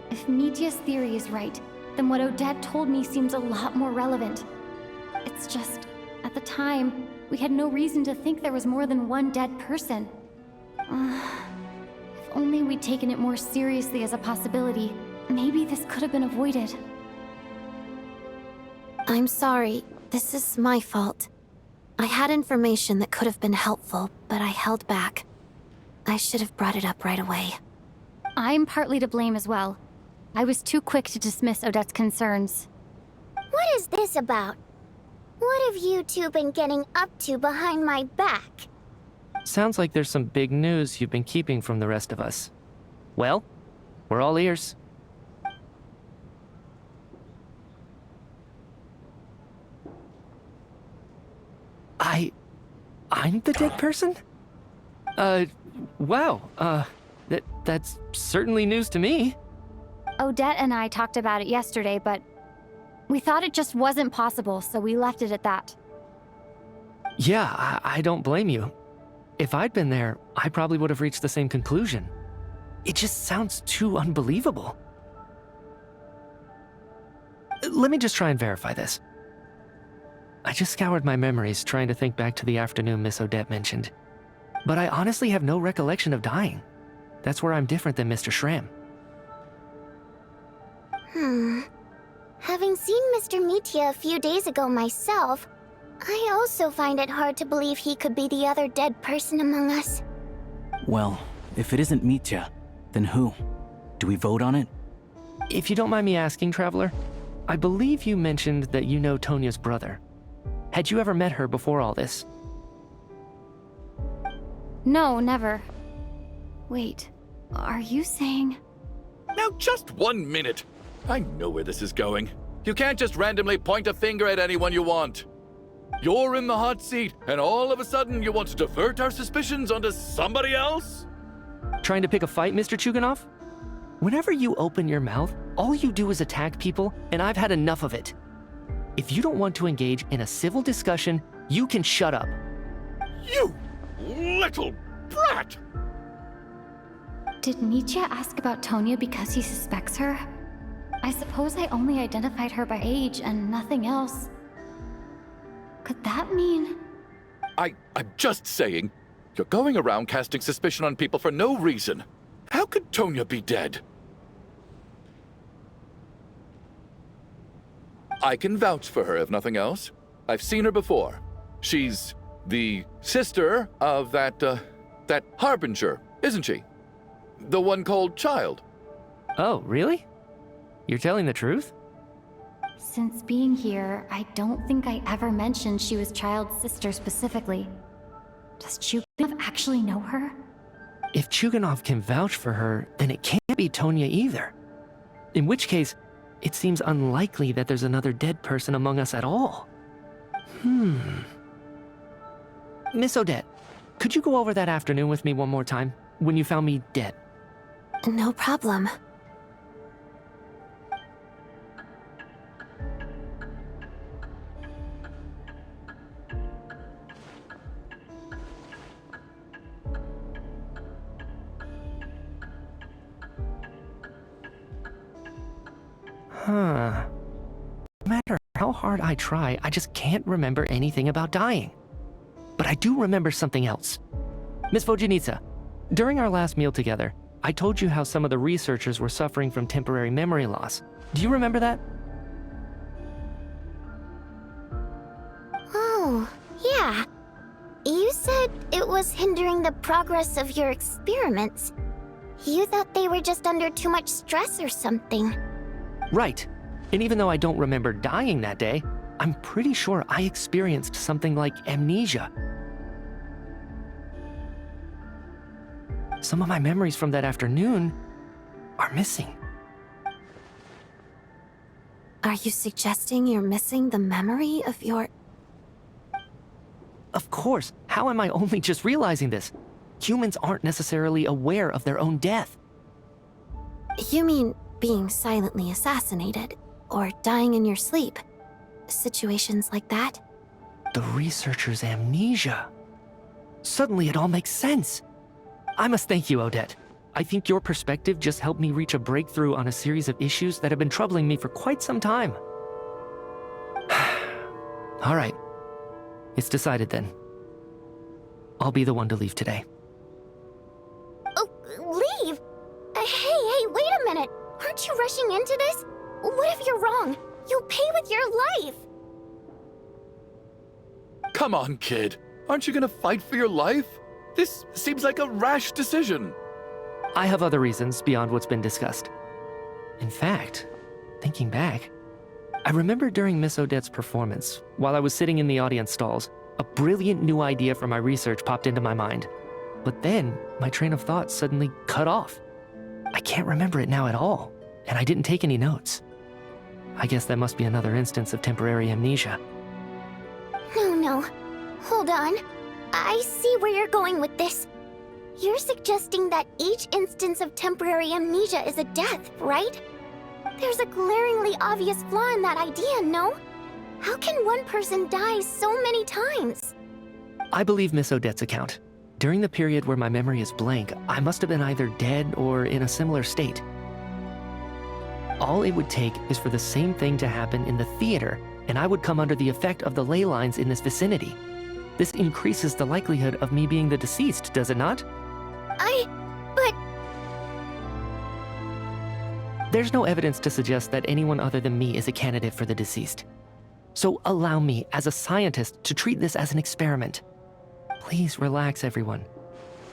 S4: If Mitya's theory is right, then what Odette told me seems a lot more relevant. It's just, at the time, we had no reason to think there was more than one dead person. If only we'd taken it more seriously as a possibility, maybe this could have been avoided.
S2: I'm sorry. This is my fault. I had information that could have been helpful, but I held back. I should have brought it up right away.
S4: I'm partly to blame as well. I was too quick to dismiss Odette's concerns.
S5: What is this about? What have you two been getting up to behind my back?
S10: Sounds like there's some big news you've been keeping from the rest of us. Well, we're all ears. I'm the dead person? Wow, that's certainly news to me.
S4: Odette and I talked about it yesterday, but we thought it just wasn't possible, so we left it at that.
S10: Yeah, I don't blame you. If I'd been there, I probably would have reached the same conclusion. It just sounds too unbelievable. Let me just try and verify this. I just scoured my memories trying to think back to the afternoon Miss Odette mentioned. But I honestly have no recollection of dying. That's where I'm different than Mr. Schramm.
S5: Having seen Mr. Mitya a few days ago myself, I also find it hard to believe he could be the other dead person among us.
S6: Well, if it isn't Mitya, then who? Do we vote on it?
S10: If you don't mind me asking, Traveler, I believe you mentioned that you know Tonya's brother. Had you ever met her before all this?
S4: No, never. Wait, are you saying...
S8: Now just 1 minute. I know where this is going. You can't just randomly point a finger at anyone you want. You're in the hot seat, and all of a sudden you want to divert our suspicions onto somebody else?
S10: Trying to pick a fight, Mr. Chuganov? Whenever you open your mouth, all you do is attack people, and I've had enough of it. If you don't want to engage in a civil discussion, you can shut up.
S8: You little brat!
S4: Did Mitya ask about Tonya because he suspects her? I suppose I only identified her by age and nothing else. Could that mean...
S8: I'm just saying, you're going around casting suspicion on people for no reason. How could Tonya be dead? I can vouch for her, if nothing else. I've seen her before. She's the sister of that Harbinger, isn't she? The one called Child.
S10: Oh, really? You're telling the truth?
S4: Since being here, I don't think I ever mentioned she was Child's sister specifically. Does Chuganov actually know her?
S10: If Chuganov can vouch for her, then it can't be Tonya either. In which case, it seems unlikely that there's another dead person among us at all. Miss Odette, could you go over that afternoon with me one more time, when you found me dead?
S2: No problem.
S10: No matter how hard I try, I just can't remember anything about dying. But I do remember something else. Miss Vojanitsa, during our last meal together, I told you how some of the researchers were suffering from temporary memory loss. Do you remember that?
S5: Oh, yeah. You said it was hindering the progress of your experiments. You thought they were just under too much stress or something.
S10: Right. And even though I don't remember dying that day, I'm pretty sure I experienced something like amnesia. Some of my memories from that afternoon are missing.
S2: Are you suggesting you're missing the memory of your...
S10: Of course. How am I only just realizing this? Humans aren't necessarily aware of their own death.
S2: You mean being silently assassinated, or dying in your sleep? Situations like that?
S10: The researcher's amnesia. Suddenly it all makes sense. I must thank you, Odette. I think your perspective just helped me reach a breakthrough on a series of issues that have been troubling me for quite some time. All right. It's decided then. I'll be the one to leave today.
S5: Oh, leave? Hey, wait a minute. Aren't you rushing into this? What if you're wrong? You'll pay with your life.
S8: Come on, kid. Aren't you gonna fight for your life? This seems like a rash decision.
S10: I have other reasons beyond what's been discussed. In fact, thinking back, I remember during Miss Odette's performance, while I was sitting in the audience stalls, a brilliant new idea for my research popped into my mind. But then, my train of thought suddenly cut off. I can't remember it now at all, and I didn't take any notes. I guess that must be another instance of temporary amnesia.
S5: No. Hold on. I see where you're going with this. You're suggesting that each instance of temporary amnesia is a death, right? There's a glaringly obvious flaw in that idea, no? How can one person die so many times?
S10: I believe Miss Odette's account. During the period where my memory is blank, I must have been either dead or in a similar state. All it would take is for the same thing to happen in the theater, and I would come under the effect of the ley lines in this vicinity. This increases the likelihood of me being the deceased, does it not?
S5: But...
S10: There's no evidence to suggest that anyone other than me is a candidate for the deceased. So allow me, as a scientist, to treat this as an experiment. Please relax, everyone.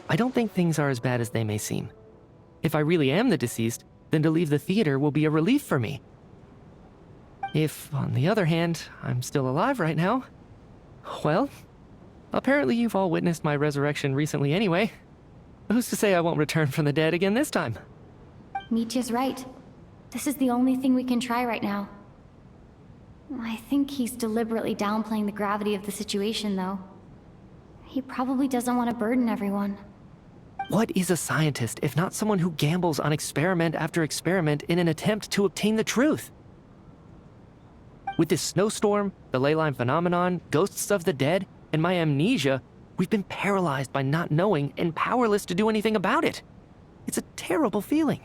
S10: I don't think things are as bad as they may seem. If I really am the deceased, then to leave the theater will be a relief for me. If, on the other hand, I'm still alive right now, well, apparently you've all witnessed my resurrection recently anyway. Who's to say I won't return from the dead again this time?
S4: Mitya's right. This is the only thing we can try right now. I think he's deliberately downplaying the gravity of the situation, though. He probably doesn't want to burden everyone.
S10: What is a scientist if not someone who gambles on experiment after experiment in an attempt to obtain the truth? With this snowstorm, the ley line phenomenon, ghosts of the dead, and my amnesia, we've been paralyzed by not knowing and powerless to do anything about it. It's a terrible feeling.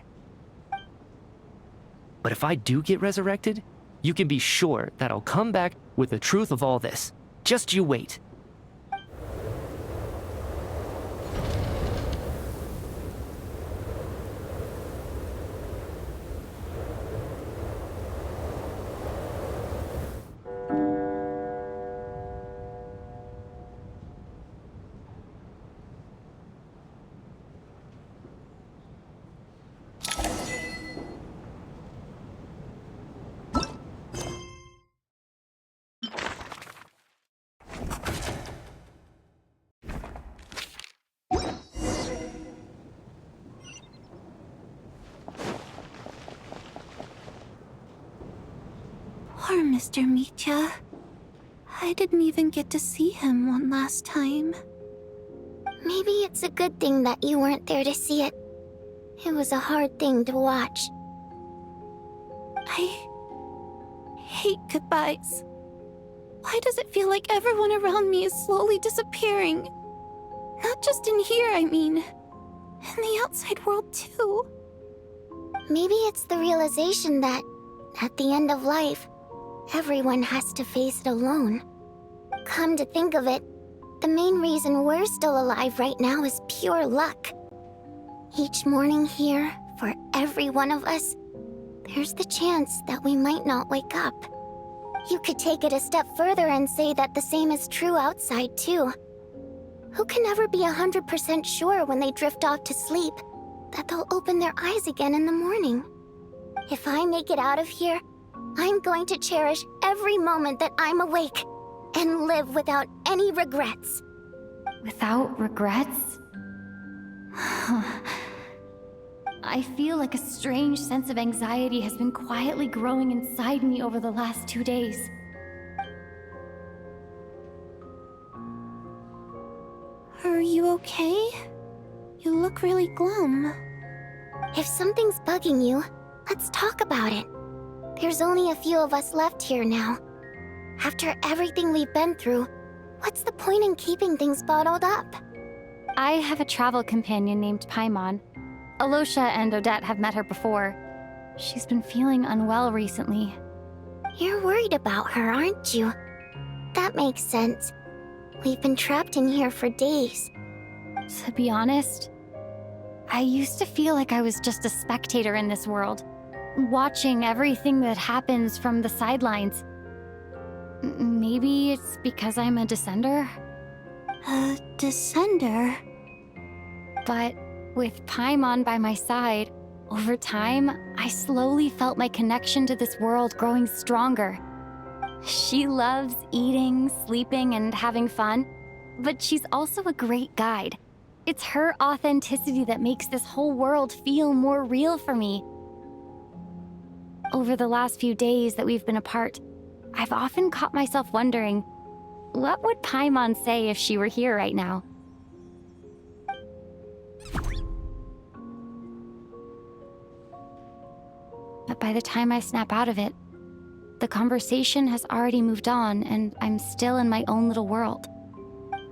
S10: But if I do get resurrected, you can be sure that I'll come back with the truth of all this. Just you wait.
S1: Mr. Mitya. I didn't even get to see him one last time.
S5: Maybe it's a good thing that you weren't there to see it. It was a hard thing to watch.
S1: I hate goodbyes. Why does it feel like everyone around me is slowly disappearing? Not just in here, I mean. In the outside world, too.
S5: Maybe it's the realization that, at the end of life, everyone has to face it alone. Come to think of it, the main reason we're still alive right now is pure luck. Each morning here, for every one of us, there's the chance that we might not wake up. You could take it a step further and say that the same is true outside, too. Who can ever be 100% sure when they drift off to sleep that they'll open their eyes again in the morning? If I make it out of here, I'm going to cherish every moment that I'm awake and live without any regrets.
S4: Without regrets? I feel like a strange sense of anxiety has been quietly growing inside me over the last 2 days.
S1: Are you okay? You look really glum.
S5: If something's bugging you, let's talk about it. There's only a few of us left here now. After everything we've been through, what's the point in keeping things bottled up?
S4: I have a travel companion named Paimon. Alosha and Odette have met her before. She's been feeling unwell recently.
S5: You're worried about her, aren't you? That makes sense. We've been trapped in here for days.
S4: To be honest, I used to feel like I was just a spectator in this world, watching everything that happens from the sidelines. Maybe it's because I'm a descender?
S1: A descender?
S4: But with Paimon by my side, over time, I slowly felt my connection to this world growing stronger. She loves eating, sleeping, and having fun, but she's also a great guide. It's her authenticity that makes this whole world feel more real for me. Over the last few days that we've been apart, I've often caught myself wondering, what would Paimon say if she were here right now? But by the time I snap out of it, the conversation has already moved on and I'm still in my own little world.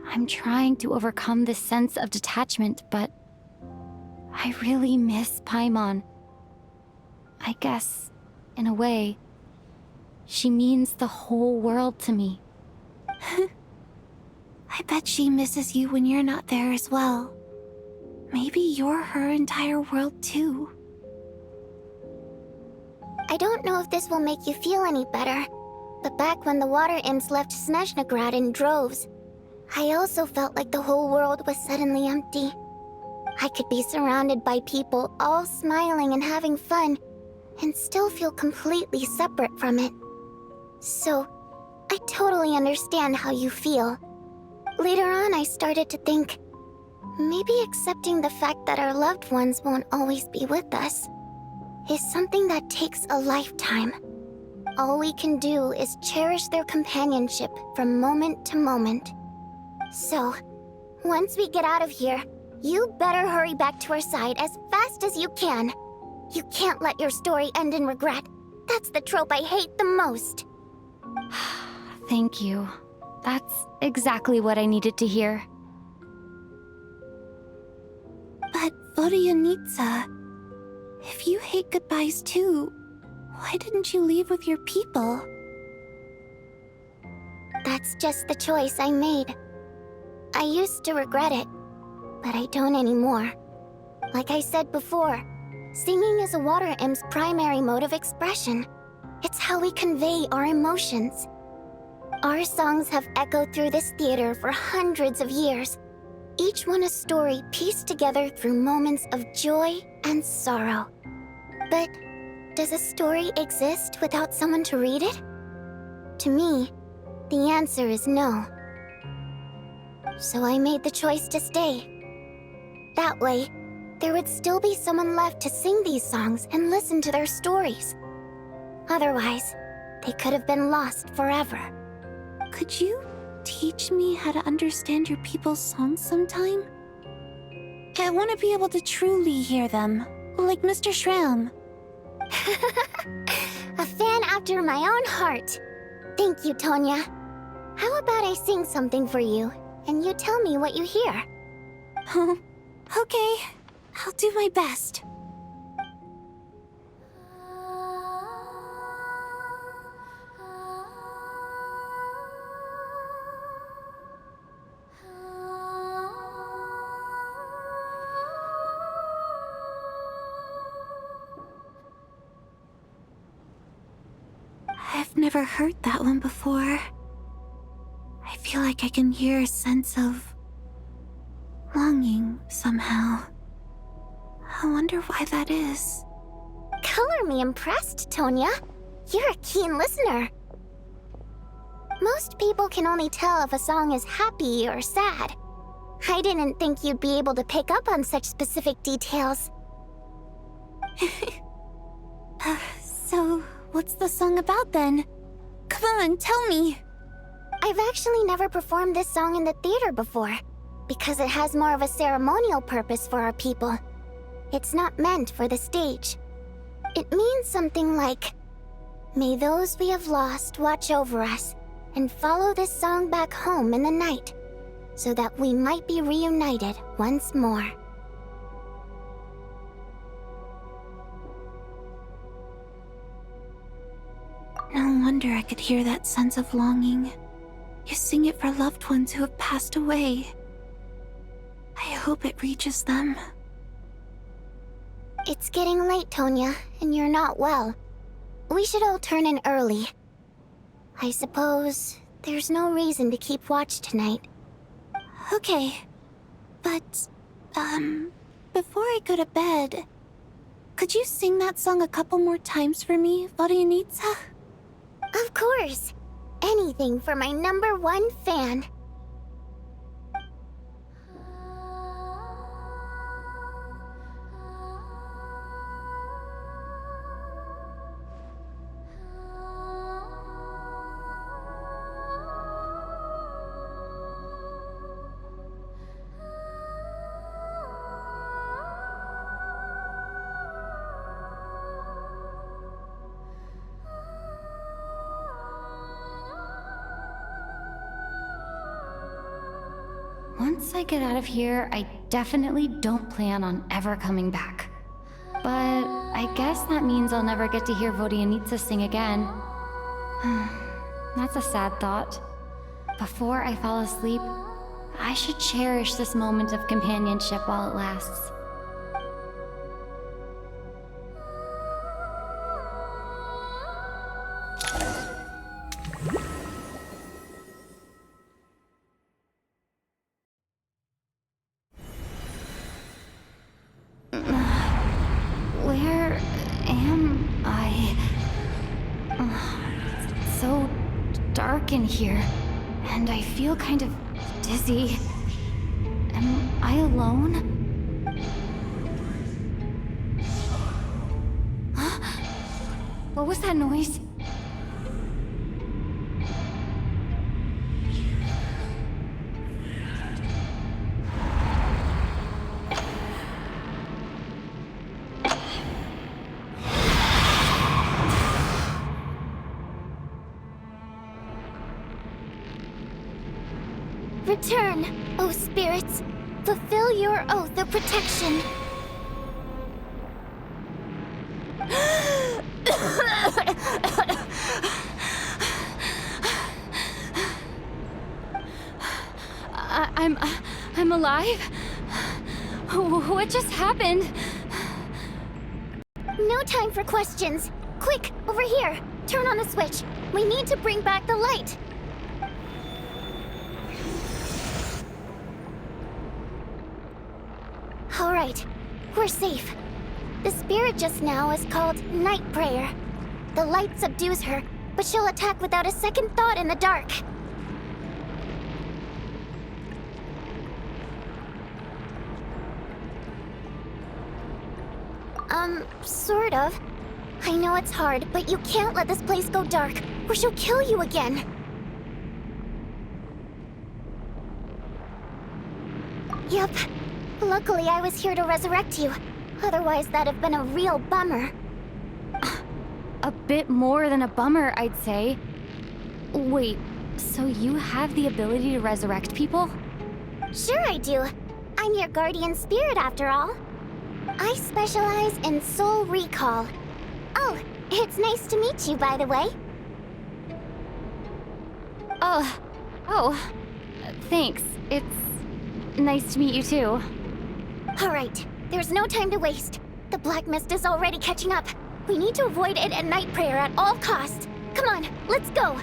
S4: I'm trying to overcome this sense of detachment, but I really miss Paimon. I guess, in a way, she means the whole world to me.
S1: I bet she misses you when you're not there as well. Maybe you're her entire world too.
S5: I don't know if this will make you feel any better, but back when the water imps left Snezhnaya in droves, I also felt like the whole world was suddenly empty. I could be surrounded by people all smiling and having fun, and still feel completely separate from it. So, I totally understand how you feel. Later on, I started to think, maybe accepting the fact that our loved ones won't always be with us is something that takes a lifetime. All we can do is cherish their companionship from moment to moment. So, once we get out of here, you better hurry back to our side as fast as you can. You can't let your story end in regret. That's the trope I hate the most.
S4: Thank you. That's exactly what I needed to hear.
S1: But Vodyanitsa, if you hate goodbyes too, why didn't you leave with your people?
S5: That's just the choice I made. I used to regret it, but I don't anymore. Like I said before, singing is a water imp's primary mode of expression. It's how we convey our emotions. Our songs have echoed through this theater for hundreds of years, each one a story pieced together through moments of joy and sorrow. But does a story exist without someone to read it? To me, the answer is no. So I made the choice to stay. That way, there would still be someone left to sing these songs and listen to their stories. Otherwise, They could have been lost forever.
S1: Could you teach me how to understand your people's songs sometime? I want to be able to truly hear them, like Mr. Shram.
S5: A fan after my own heart. Thank you, Tonya. How about I sing something for you, and you tell me what you hear?
S1: Okay, I'll do my best. I've never heard that one before. I feel like I can hear a sense of longing somehow. I wonder why that is.
S5: Color me impressed, Tonya. You're a keen listener. Most people can only tell if a song is happy or sad. I didn't think you'd be able to pick up on such specific details.
S1: So, what's the song about then? Come on, tell me!
S5: I've actually never performed this song in the theater before, because it has more of a ceremonial purpose for our people. It's not meant for the stage. It means something like, "May those we have lost watch over us, and follow this song back home in the night, so that we might be reunited once more."
S1: No wonder I could hear that sense of longing. You sing it for loved ones who have passed away. I hope it reaches them.
S5: It's getting late, Tonya, and you're not well. We should all turn in early. I suppose there's no reason to keep watch tonight.
S1: Okay. But, before I go to bed, could you sing that song a couple more times for me, Vodyanitsa?
S5: Of course. Anything for my #1 fan.
S4: Once I get out of here, I definitely don't plan on ever coming back. But I guess that means I'll never get to hear Vodyanitsa sing again. That's a sad thought. Before I fall asleep, I should cherish this moment of companionship while it lasts. Where am I? It's so dark in here, and I feel kind of dizzy. Am I alone? Huh? What was that noise?
S5: Return, O spirits. Fulfill your oath of protection.
S4: I'm alive? What just happened?
S5: No time for questions. Quick, over here. Turn on the switch. We need to bring back the light. All right, we're safe. The spirit just now is called Night Prayer. The light subdues her, but she'll attack without a second thought in the dark. Sort of. I know it's hard, but you can't let this place go dark. or she'll kill you again. Yep. Luckily, I was here to resurrect you. Otherwise, that'd have been a real bummer.
S4: A bit more than a bummer, I'd say. Wait, so you have the ability to resurrect people?
S5: Sure I do. I'm your guardian spirit after all. I specialize in soul recall. Oh, it's nice to meet you, by the way.
S4: Oh, thanks. It's nice to meet you too.
S5: Alright, there's no time to waste. The black mist is already catching up. We need to avoid it at night prayer at all costs. Come on, let's go.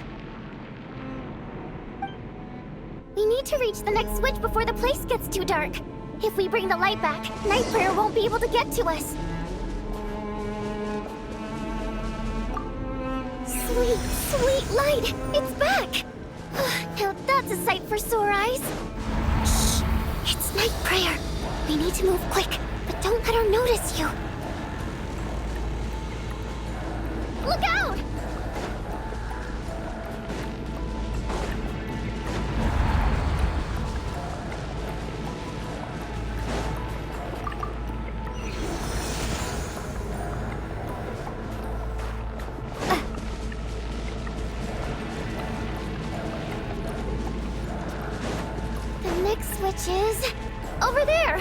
S5: We need to reach the next switch before the place gets too dark. If we bring the light back, night prayer won't be able to get to us. Sweet, sweet light! It's back! Now that's a sight for sore eyes. Shh! It's night prayer. We need to move quick, but don't let her notice you. Look out! The next switch is over there.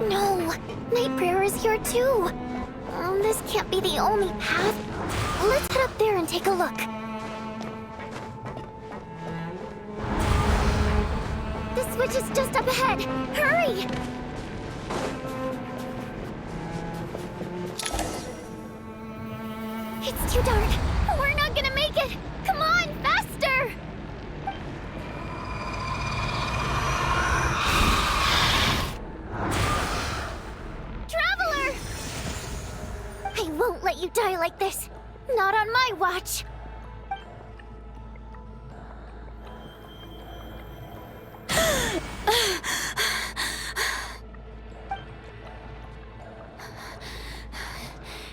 S5: No, night prayer is here too. This can't be the only path. Let's head up there and take a look. The switch is just up ahead. Hurry! It's too dark. We're not gonna make it. Come on, faster! Traveler! I won't let you die like this. Not on my watch.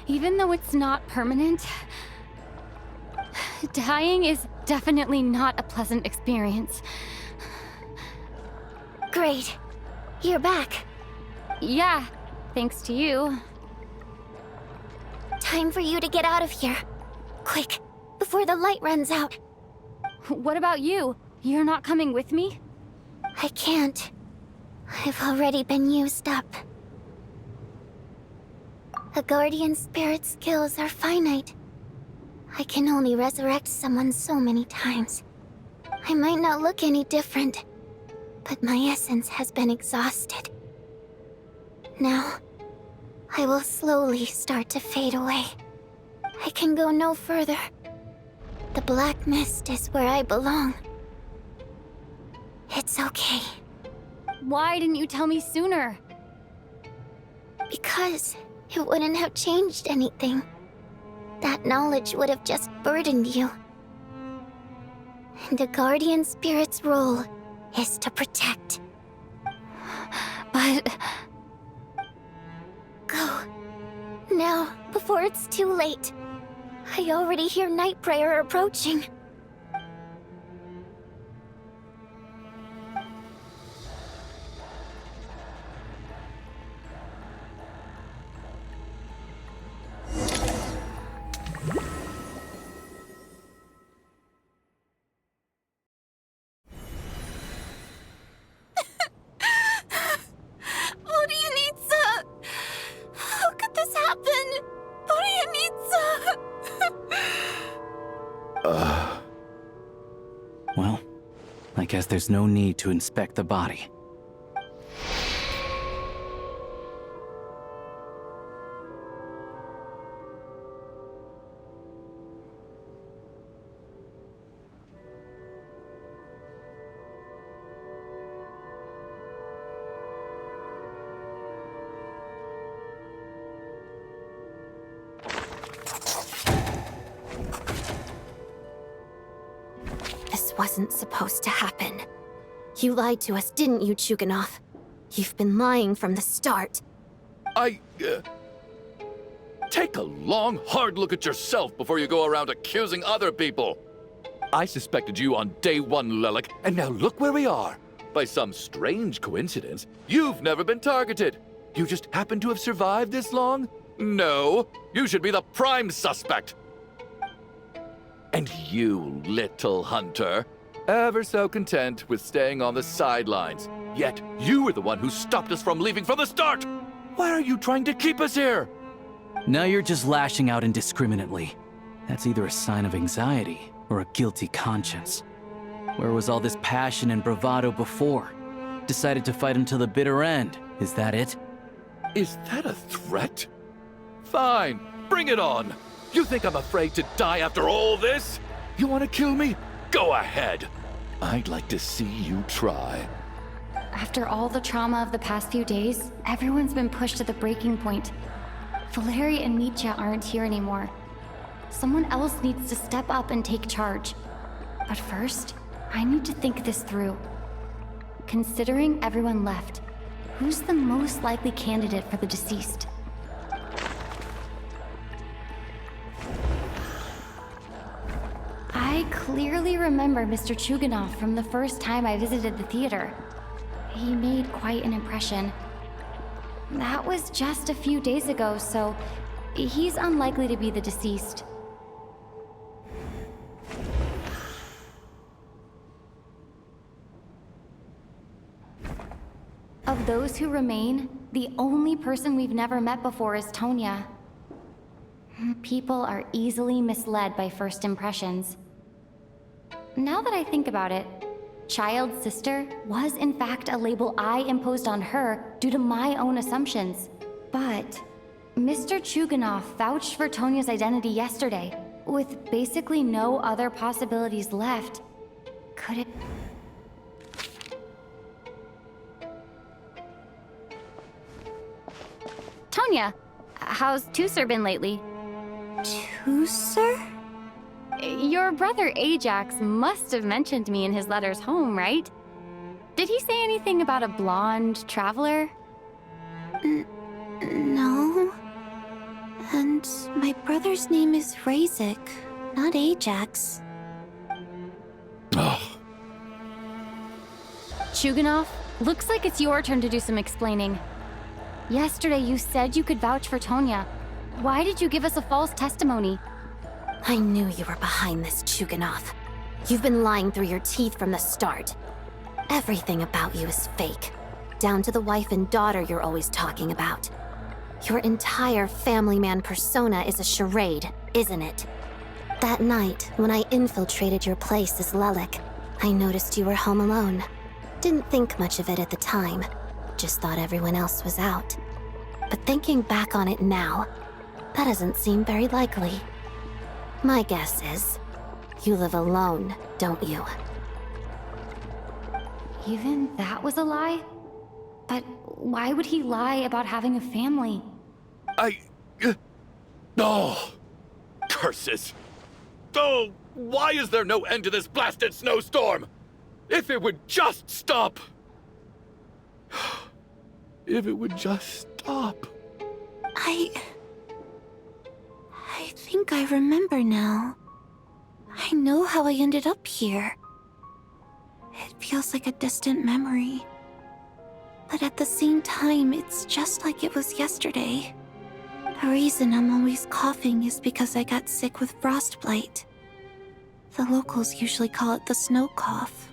S4: Even though it's not permanent, dying is definitely not a pleasant experience.
S5: Great. You're back.
S4: Yeah, thanks to you.
S5: Time for you to get out of here. Quick, before the light runs out.
S4: What about you? You're not coming with me?
S5: I can't. I've already been used up. A guardian spirit's skills are finite. I can only resurrect someone so many times. I might not look any different, but my essence has been exhausted. Now, I will slowly start to fade away. I can go no further. The black mist is where I belong. It's okay.
S4: Why didn't you tell me sooner?
S5: Because it wouldn't have changed anything. That knowledge would have just burdened you. And a guardian spirit's role is to protect.
S4: But...
S5: Go. Now, before it's too late. I already hear night prayer approaching.
S6: guess there's no need to inspect the body.
S2: This wasn't supposed to happen. You lied to us, didn't you, Chuganov? You've been lying from the start.
S8: Take a long, hard look at yourself before you go around accusing other people. I suspected you on day one, Lelik, and now look where we are. By some strange coincidence, you've never been targeted. You just happen to have survived this long? No, you should be the prime suspect. And you, little hunter, ever so content with staying on the sidelines. Yet you were the one who stopped us from leaving from the start! Why are you trying to keep us here?
S6: Now you're just lashing out indiscriminately. That's either a sign of anxiety or a guilty conscience. Where was all this passion and bravado before? Decided to fight until the bitter end. Is that it?
S8: Is that a threat? Fine, bring it on. You think I'm afraid to die after all this? You want to kill me? Go ahead. I'd like to see you try.
S4: After all the trauma of the past few days, everyone's been pushed to the breaking point. Valeria and Mitya aren't here anymore. Someone else needs to step up and take charge. But first, I need to think this through. Considering everyone left, who's the most likely candidate for the deceased? I clearly remember Mr. Chuganov from the first time I visited the theater. He made quite an impression. That was just a few days ago, so he's unlikely to be the deceased. Of those who remain, the only person we've never met before is Tonya. People are easily misled by first impressions. Now that I think about it, child sister was in fact a label I imposed on her due to my own assumptions. But Mr. Chuganov vouched for Tonya's identity yesterday, with basically no other possibilities left. Could it... Tonya, how's Tusser been lately?
S1: Tusser?
S4: Your brother Ajax must have mentioned me in his letters home, right? Did he say anything about a blonde traveler?
S1: No. And my brother's name is Razik, not Ajax.
S8: Oh.
S4: Chuganov, looks like it's your turn to do some explaining. Yesterday you said you could vouch for Tonya. Why did you give us a false testimony?
S2: I knew you were behind this, Chuganov. You've been lying through your teeth from the start. Everything about you is fake, down to the wife and daughter you're always talking about. Your entire family man persona is a charade, isn't it? That night, when I infiltrated your place as Lelik, I noticed you were home alone. Didn't think much of it at the time, just thought everyone else was out. But thinking back on it now, that doesn't seem very likely. My guess is, you live alone, don't you?
S4: Even that was a lie? But why would he lie about having a family?
S8: Oh! Curses! Oh, why is there no end to this blasted snowstorm? If it would just stop! If it would just stop.
S1: I think I remember now. I know how I ended up here. It feels like a distant memory. But at the same time, it's just like it was yesterday. The reason I'm always coughing is because I got sick with frostbite. The locals usually call it the snow cough.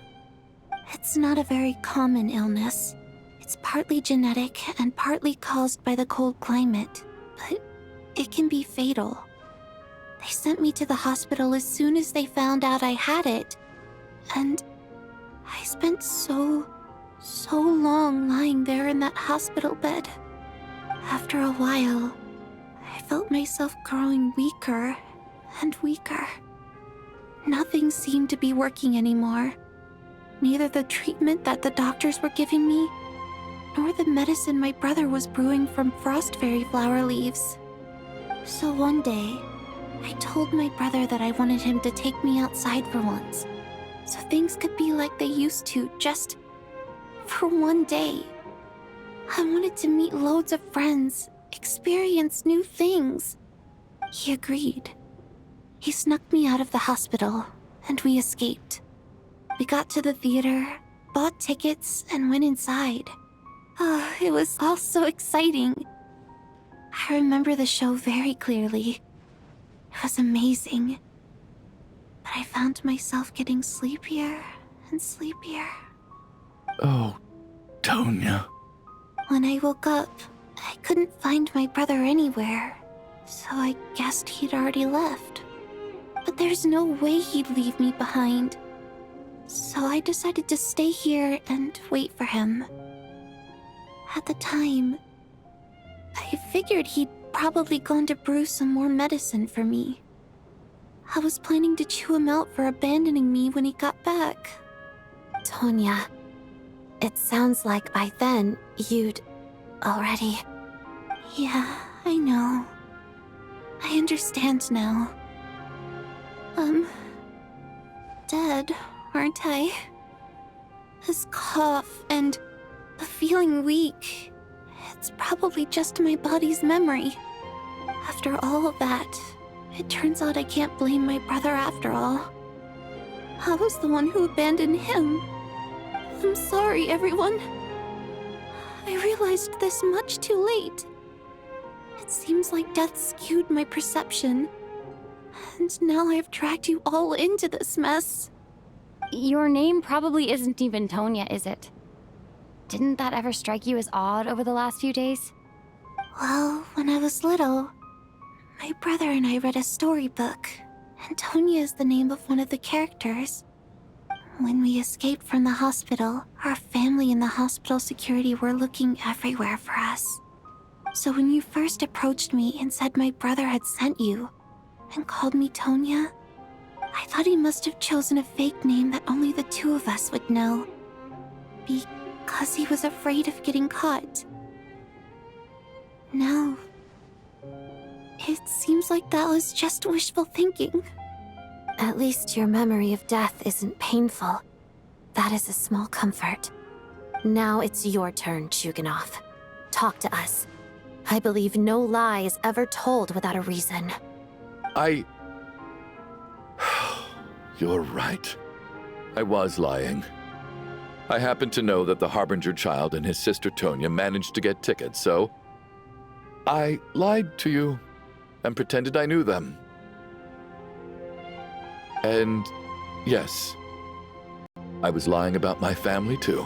S1: It's not a very common illness. It's partly genetic and partly caused by the cold climate, but it can be fatal. They sent me to the hospital as soon as they found out I had it, and I spent so long lying there in that hospital bed. After a while, I felt myself growing weaker and weaker. Nothing seemed to be working anymore. Neither the treatment that the doctors were giving me, nor the medicine my brother was brewing from frost fairy flower leaves. So one day, I told my brother that I wanted him to take me outside for once, so things could be like they used to, just for one day. I wanted to meet loads of friends, experience new things. He agreed. He snuck me out of the hospital, and we escaped. We got to the theater, bought tickets, and went inside. Oh, it was all so exciting. I remember the show very clearly. It was amazing. But I found myself getting sleepier and sleepier.
S8: Oh, Tonya.
S1: When I woke up, I couldn't find my brother anywhere, so I guessed he'd already left. But there's no way he'd leave me behind. So I decided to stay here and wait for him. At the time, I figured he'd probably gone to brew some more medicine for me. I was planning to chew him out for abandoning me when he got back.
S2: Tonya, it sounds like by then you'd already...
S1: Yeah, I know. I understand now. Dead, aren't I? This cough and the feeling weak, it's probably just my body's memory. After all of that, it turns out I can't blame my brother after all. I was the one who abandoned him. I'm sorry, everyone. I realized this much too late. It seems like death skewed my perception. And now I've dragged you all into this mess.
S4: Your name probably isn't even Tonya, is it? Didn't that ever strike you as odd over the last few days?
S1: Well, when I was little, my brother and I read a storybook, and Tonya is the name of one of the characters. When we escaped from the hospital, our family and the hospital security were looking everywhere for us. So when you first approached me and said my brother had sent you, and called me Tonya, I thought he must have chosen a fake name that only the two of us would know. Because he was afraid of getting caught. Now, it seems like that was just wishful thinking.
S2: At least your memory of death isn't painful. That is a small comfort. Now it's your turn, Chuganov. Talk to us. I believe no lie is ever told without a reason.
S8: You're right. I was lying. I happened to know that the Harbinger child and his sister Tonya managed to get tickets, so I lied to you and pretended I knew them. And yes, I was lying about my family too.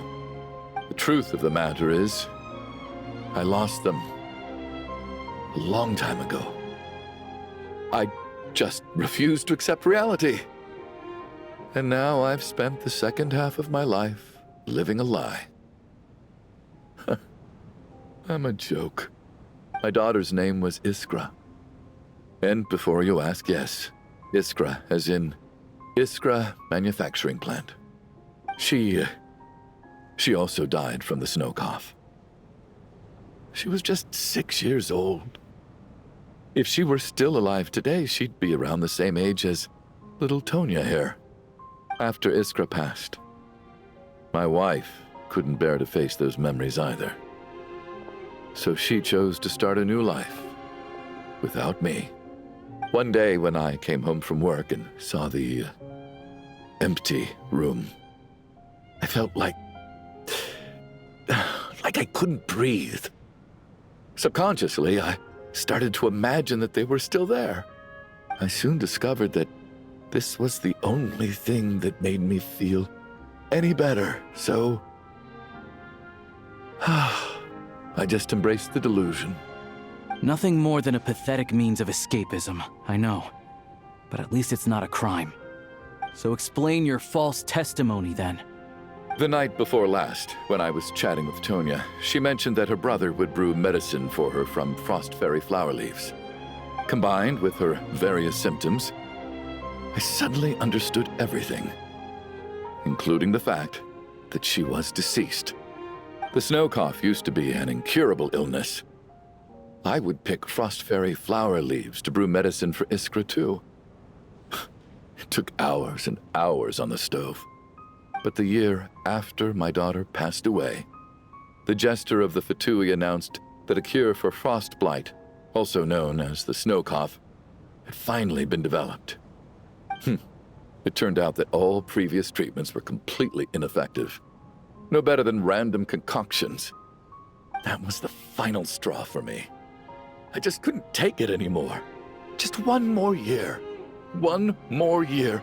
S8: The truth of the matter is, I lost them a long time ago. I just refused to accept reality. And now I've spent the second half of my life living a lie. I'm a joke. My daughter's name was Iskra. And before you ask, yes, Iskra, as in Iskra Manufacturing Plant. She also died from the snow cough. She was just 6 years old. If she were still alive today, she'd be around the same age as little Tonya here. After Iskra passed, my wife couldn't bear to face those memories either. So she chose to start a new life without me. One day when I came home from work and saw the empty room, I felt like I couldn't breathe. Subconsciously, I started to imagine that they were still there. I soon discovered that this was the only thing that made me feel any better, so I just embraced the delusion.
S6: Nothing more than a pathetic means of escapism, I know. But at least it's not a crime. So explain your false testimony then.
S8: The night before last, when I was chatting with Tonya, she mentioned that her brother would brew medicine for her from frost fairy flower leaves. Combined with her various symptoms, I suddenly understood everything, including the fact that she was deceased. The snow cough used to be an incurable illness. I would pick frost fairy flower leaves to brew medicine for Iskra too. It took hours and hours on the stove. But the year after my daughter passed away, the Jester of the Fatui announced that a cure for frost blight, also known as the snow cough, had finally been developed. It turned out that all previous treatments were completely ineffective. No better than random concoctions. That was the final straw for me. I just couldn't take it anymore. Just one more year. One more year,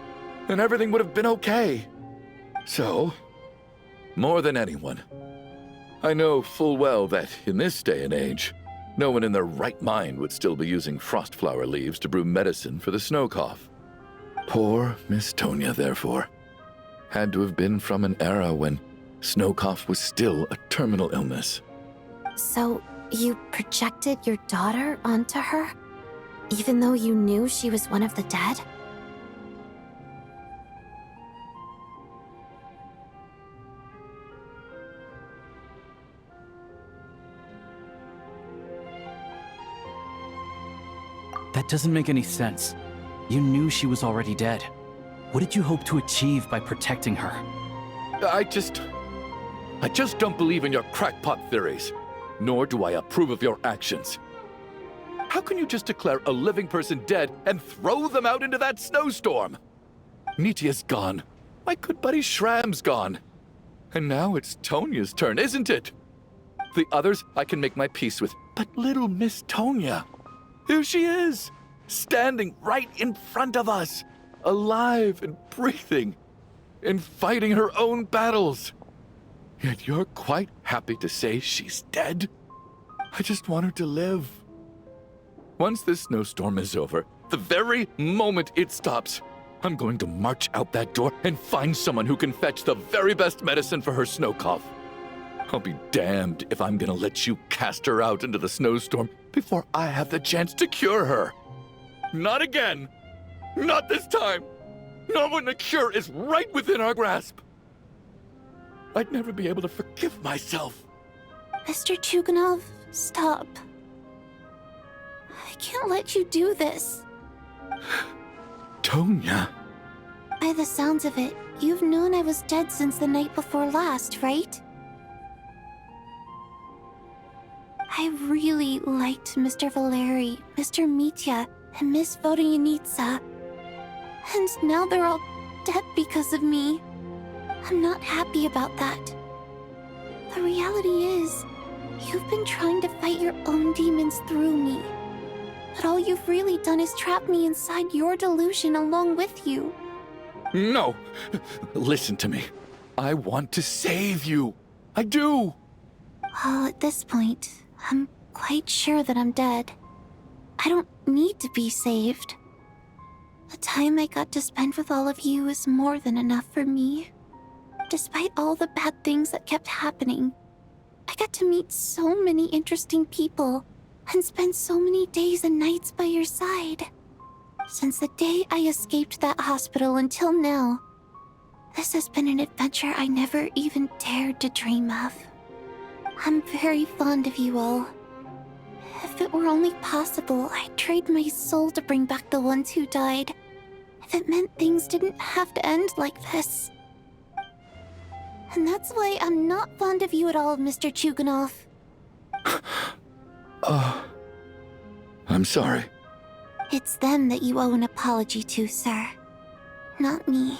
S8: and everything would have been okay. So, more than anyone, I know full well that in this day and age, no one in their right mind would still be using frost flower leaves to brew medicine for the snow cough. Poor Miss Tonya, therefore, had to have been from an era when snow cough was still a terminal illness.
S2: So, you projected your daughter onto her? Even though you knew she was one of the dead?
S6: That doesn't make any sense. You knew she was already dead. What did you hope to achieve by protecting her?
S8: I just don't believe in your crackpot theories, nor do I approve of your actions. How can you just declare a living person dead and throw them out into that snowstorm? Nitia's gone. My good buddy Shram's gone. And now it's Tonya's turn, isn't it? The others I can make my peace with, but little Miss Tonya, here she is, standing right in front of us, alive and breathing, and fighting her own battles. Yet you're quite happy to say she's dead? I just want her to live. Once this snowstorm is over, the very moment it stops, I'm going to march out that door and find someone who can fetch the very best medicine for her snow cough. I'll be damned if I'm gonna let you cast her out into the snowstorm before I have the chance to cure her. Not again! Not this time! Not when the cure is right within our grasp! I'd never be able to forgive myself.
S1: Mr. Chuganov, stop. I can't let you do this.
S8: Tonya.
S1: By the sounds of it, you've known I was dead since the night before last, right? I really liked Mr. Valeri, Mr. Mitya, and Miss Vodyanitsa. And now they're all dead because of me. I'm not happy about that. The reality is, you've been trying to fight your own demons through me. But all you've really done is trap me inside your delusion along with you.
S8: No! Listen to me. I want to save you. I do!
S1: Well, at this point, I'm quite sure that I'm dead. I don't need to be saved. The time I got to spend with all of you is more than enough for me. Despite all the bad things that kept happening, I got to meet so many interesting people and spend so many days and nights by your side. Since the day I escaped that hospital until now, this has been an adventure I never even dared to dream of. I'm very fond of you all. If it were only possible, I'd trade my soul to bring back the ones who died. If it meant things didn't have to end like this. And that's why I'm not fond of you at all, Mr. Chuganov.
S8: I'm sorry.
S1: It's them that you owe an apology to, sir. Not me.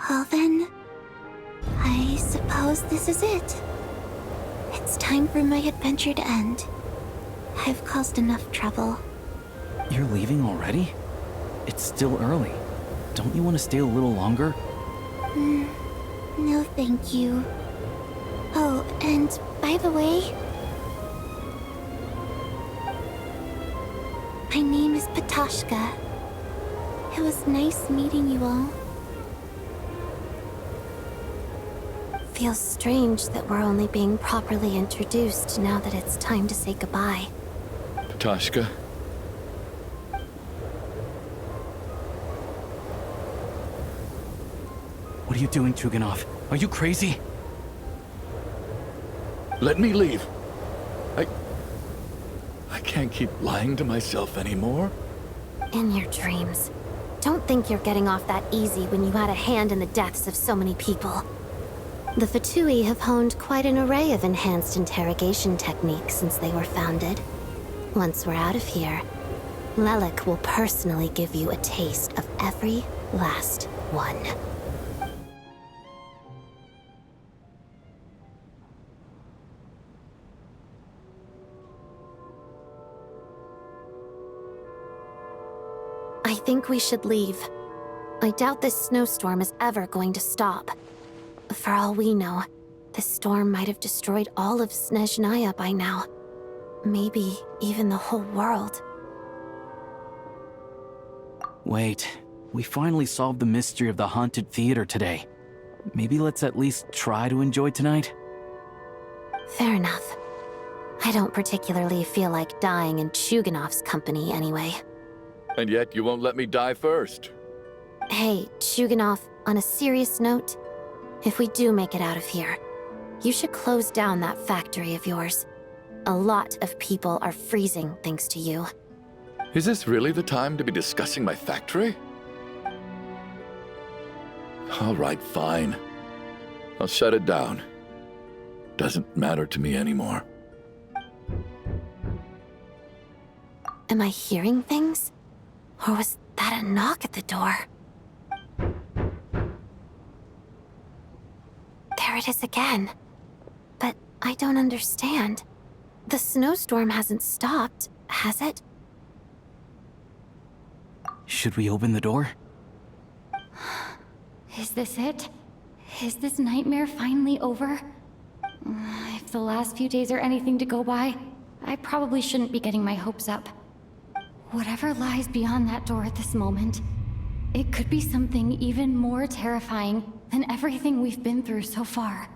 S1: Well then, I suppose this is it. It's time for my adventure to end. I've caused enough trouble.
S6: You're leaving already? It's still early. Don't you want to stay a little longer?
S1: No thank you. Oh, and by the way, my name is Patashka. It was nice meeting you all.
S2: Feels strange that we're only being properly introduced now that it's time to say goodbye.
S8: Ptashka?
S6: What are you doing, Tuganov? Are you crazy?
S8: Let me leave. I can't keep lying to myself anymore.
S2: In your dreams. Don't think you're getting off that easy when you had a hand in the deaths of so many people. The Fatui have honed quite an array of enhanced interrogation techniques since they were founded. Once we're out of here, Lelik will personally give you a taste of every last one. I think we should leave. I doubt this snowstorm is ever going to stop. For all we know, this storm might have destroyed all of Snezhnaya by now. Maybe even the whole world.
S6: Wait, we finally solved the mystery of the haunted theater today. Maybe let's at least try to enjoy tonight?
S2: Fair enough. I don't particularly feel like dying in Chuganov's company anyway.
S8: And yet you won't let me die first.
S2: Hey, Chuganov, on a serious note, if we do make it out of here, you should close down that factory of yours. A lot of people are freezing thanks to you.
S8: Is this really the time to be discussing my factory? All right, fine. I'll shut it down. Doesn't matter to me anymore.
S2: Am I hearing things? Or was that a knock at the door? There it is again. But I don't understand. The snowstorm hasn't stopped, has it?
S6: Should we open the door?
S4: Is this it? Is this nightmare finally over? If the last few days are anything to go by, I probably shouldn't be getting my hopes up. Whatever lies beyond that door at this moment, it could be something even more terrifying than everything we've been through so far.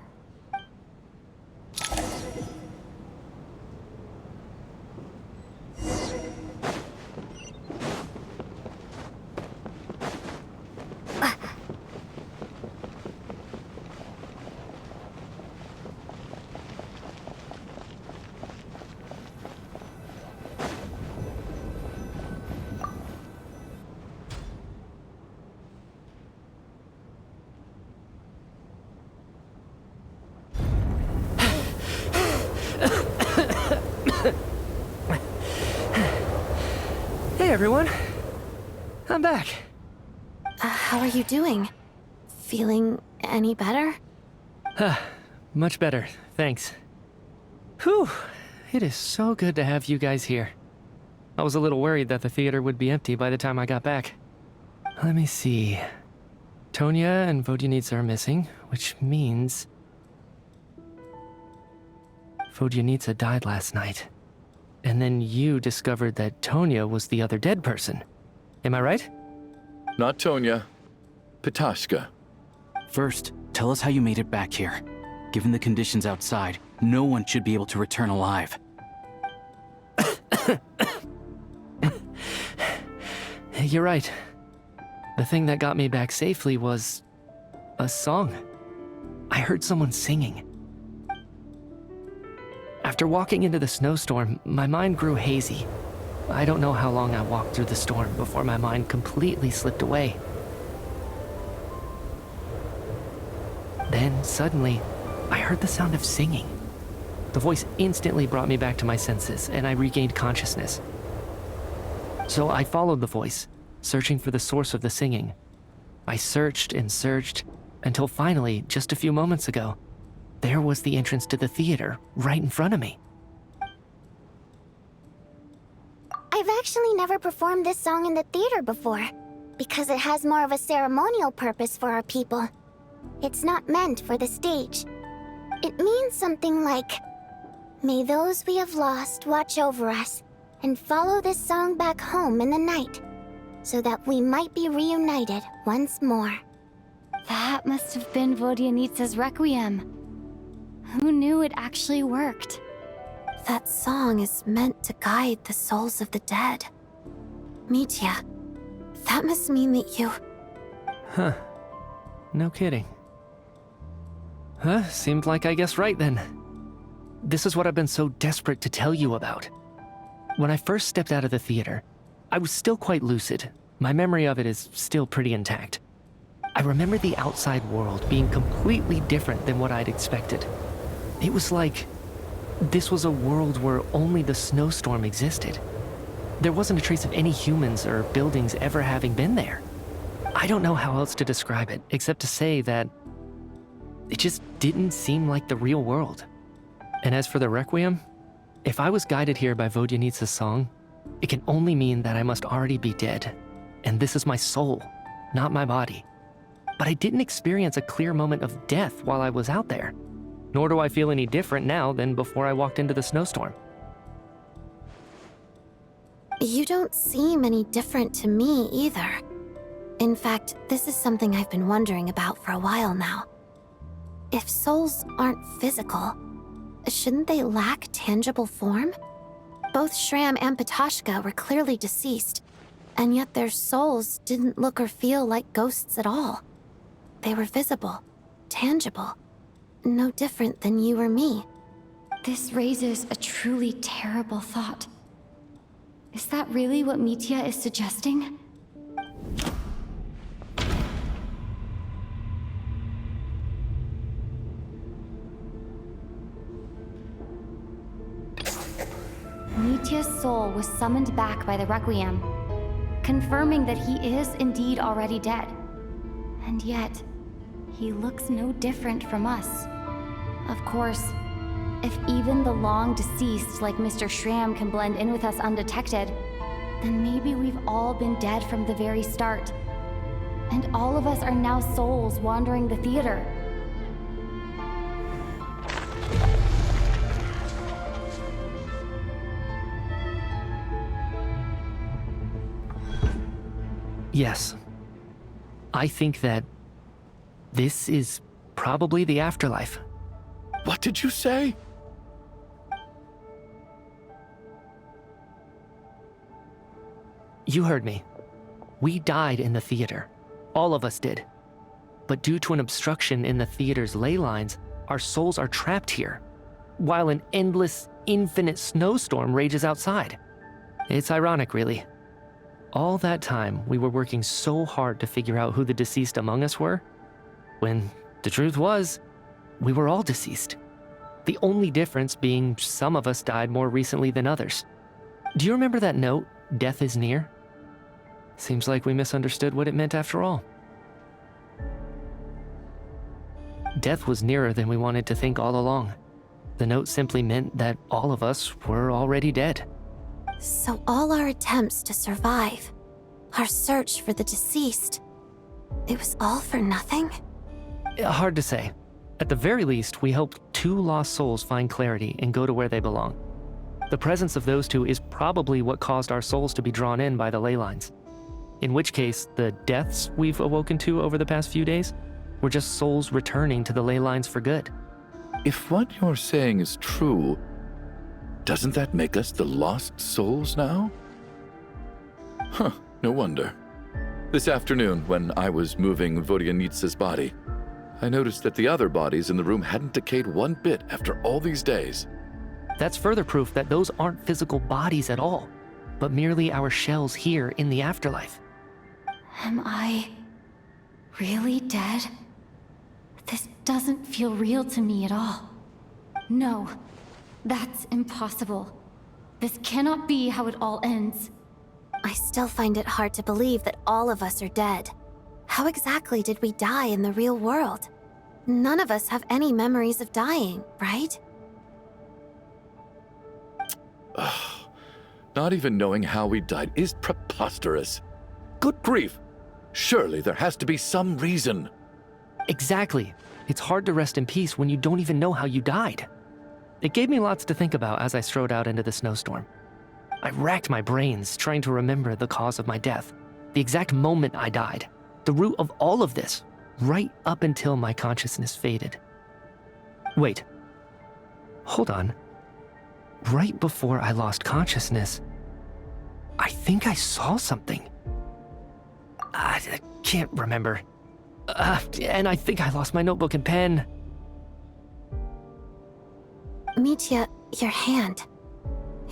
S10: Hey everyone, I'm back.
S2: How are you doing? Feeling any better?
S10: Much better, thanks. Whew, it is so good to have you guys here. I was a little worried that the theater would be empty by the time I got back. Let me see. Tonya and Vodyanitsa are missing, which means Vodyanitsa died last night. And then you discovered that Tonya was the other dead person. Am I right?
S8: Not Tonya. Ptashka.
S6: First, tell us how you made it back here. Given the conditions outside, no one should be able to return alive.
S10: You're right. The thing that got me back safely was a song. I heard someone singing. After walking into the snowstorm, my mind grew hazy. I don't know how long I walked through the storm before my mind completely slipped away. Then, suddenly, I heard the sound of singing. The voice instantly brought me back to my senses, and I regained consciousness. So I followed the voice, searching for the source of the singing. I searched and searched, until finally, just a few moments ago, there was the entrance to the theater, right in front of me.
S5: I've actually never performed this song in the theater before, because it has more of a ceremonial purpose for our people. It's not meant for the stage. It means something like, "May those we have lost watch over us, and follow this song back home in the night, so that we might be reunited once more."
S4: That must have been Vodyanitsa's Requiem. Who knew it actually worked?
S2: That song is meant to guide the souls of the dead. Mitya, that must mean that you...
S10: Huh. No kidding. Huh, seemed like I guessed right then. This is what I've been so desperate to tell you about. When I first stepped out of the theater, I was still quite lucid. My memory of it is still pretty intact. I remember the outside world being completely different than what I'd expected. It was like this was a world where only the snowstorm existed. There wasn't a trace of any humans or buildings ever having been there. I don't know how else to describe it, except to say that it just didn't seem like the real world. And as for the Requiem, if I was guided here by Vodyanitsa's song, it can only mean that I must already be dead. And this is my soul, not my body. But I didn't experience a clear moment of death while I was out there. Nor do I feel any different now than before I walked into the snowstorm.
S2: You don't seem any different to me either. In fact, this is something I've been wondering about for a while now. If souls aren't physical, shouldn't they lack tangible form? Both Shram and Patashka were clearly deceased, and yet their souls didn't look or feel like ghosts at all. They were visible, tangible, no different than you or me.
S4: This raises a truly terrible thought. Is that really what Mitya is suggesting? Mitya's soul was summoned back by the Requiem, confirming that he is indeed already dead. And yet, he looks no different from us. Of course, if even the long-deceased like Mr. Shram can blend in with us undetected, then maybe we've all been dead from the very start. And all of us are now souls wandering the theater.
S10: Yes. I think that this is probably the afterlife.
S8: What did you say?
S10: You heard me. We died in the theater. All of us did. But due to an obstruction in the theater's ley lines, our souls are trapped here, while an endless, infinite snowstorm rages outside. It's ironic, really. All that time, we were working so hard to figure out who the deceased among us were, when the truth was, we were all deceased. The only difference being some of us died more recently than others. Do you remember that note, "Death is near"? Seems like we misunderstood what it meant after all. Death was nearer than we wanted to think all along. The note simply meant that all of us were already dead.
S2: So all our attempts to survive, our search for the deceased, it was all for nothing?
S10: Hard to say. At the very least, we hope 2 lost souls find clarity and go to where they belong. The presence of those 2 is probably what caused our souls to be drawn in by the ley lines. In which case, the deaths we've awoken to over the past few days were just souls returning to the ley lines for good.
S8: If what you're saying is true, doesn't that make us the lost souls now? Huh, no wonder. This afternoon, when I was moving Vodyanitsa's body, I noticed that the other bodies in the room hadn't decayed one bit after all these days.
S10: That's further proof that those aren't physical bodies at all, but merely our shells here in the afterlife.
S4: Am I really dead? This doesn't feel real to me at all. No, that's impossible. This cannot be how it all ends.
S2: I still find it hard to believe that all of us are dead. How exactly did we die in the real world? None of us have any memories of dying, right?
S8: Not even knowing how we died is preposterous. Good grief! Surely there has to be some reason.
S10: Exactly. It's hard to rest in peace when you don't even know how you died. It gave me lots to think about as I strode out into the snowstorm. I racked my brains trying to remember the cause of my death, the exact moment I died, the root of all of this. right up until my consciousness faded. Wait. Hold on. Right before I lost consciousness, I think I saw something. I can't remember. And I think I lost my notebook and pen.
S2: Mitya, your hand.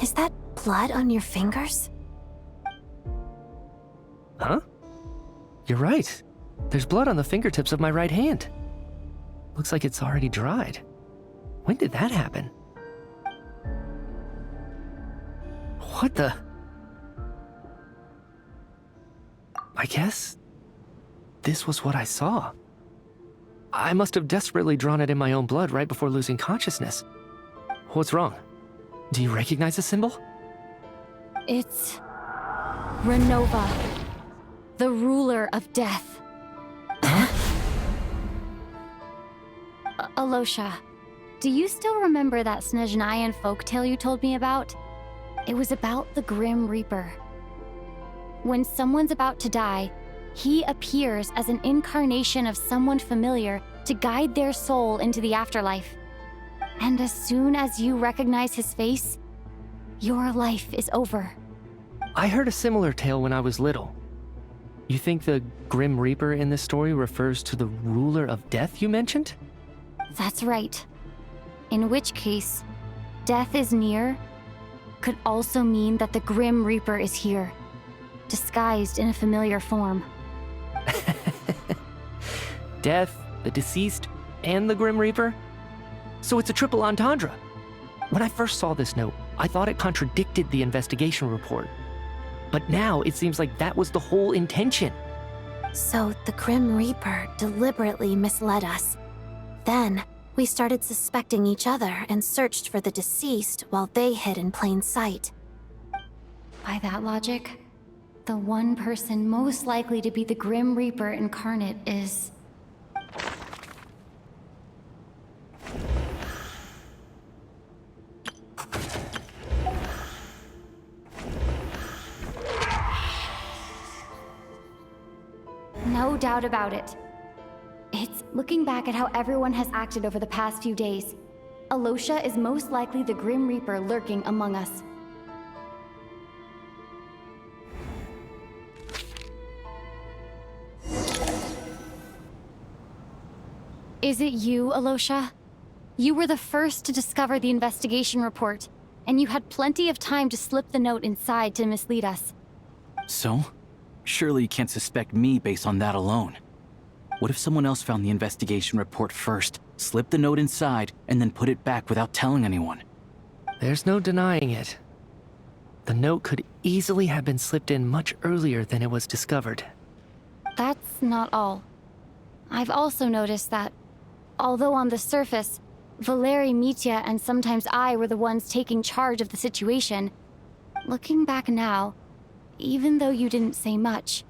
S2: Is that blood on your fingers?
S10: Huh? You're right. There's blood on the fingertips of my right hand. Looks like it's already dried. When did that happen? What the? I guess this was what I saw. I must have desperately drawn it in my own blood right before losing consciousness. What's wrong? Do you recognize the symbol?
S4: It's Renova, the ruler of death. Alosha, do you still remember that Snezhnayan folktale you told me about? It was about the Grim Reaper. When someone's about to die, he appears as an incarnation of someone familiar to guide their soul into the afterlife. And as soon as you recognize his face, your life is over.
S10: I heard a similar tale when I was little. You think the Grim Reaper in this story refers to the ruler of death you mentioned?
S4: That's right. In which case, death is near could also mean that the Grim Reaper is here, disguised in a familiar form.
S10: Death, the deceased, and the Grim Reaper? So it's a triple entendre. When I first saw this note, I thought it contradicted the investigation report. But now it seems like that was the whole intention.
S2: So the Grim Reaper deliberately misled us. Then, we started suspecting each other and searched for the deceased while they hid in plain sight.
S4: By that logic, the one person most likely to be the Grim Reaper incarnate is... No doubt about it. It's looking back at how everyone has acted over the past few days. Alosha is most likely the Grim Reaper lurking among us. Is it you, Alosha? You were the first to discover the investigation report, and you had plenty of time to slip the note inside to mislead us.
S6: So? Surely you can't suspect me based on that alone. What if someone else found the investigation report first, slipped the note inside, and then put it back without telling anyone?
S10: There's no denying it. The note could easily have been slipped in much earlier than it was discovered.
S4: That's not all. I've also noticed that, although on the surface, Valeri, Mitya, and sometimes I were the ones taking charge of the situation, looking back now, even though you didn't say much,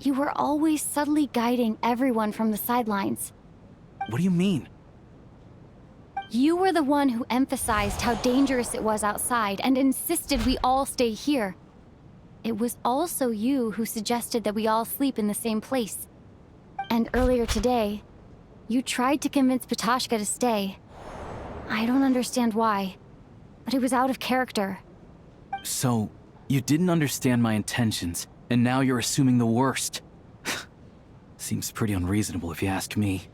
S4: you were always subtly guiding everyone from the sidelines.
S6: What do you mean?
S4: You were the one who emphasized how dangerous it was outside and insisted we all stay here. It was also you who suggested that we all sleep in the same place. And earlier today, you tried to convince Ptashka to stay. I don't understand why, but it was out of character.
S6: So, you didn't understand my intentions, and now you're assuming the worst. Seems pretty unreasonable if you ask me.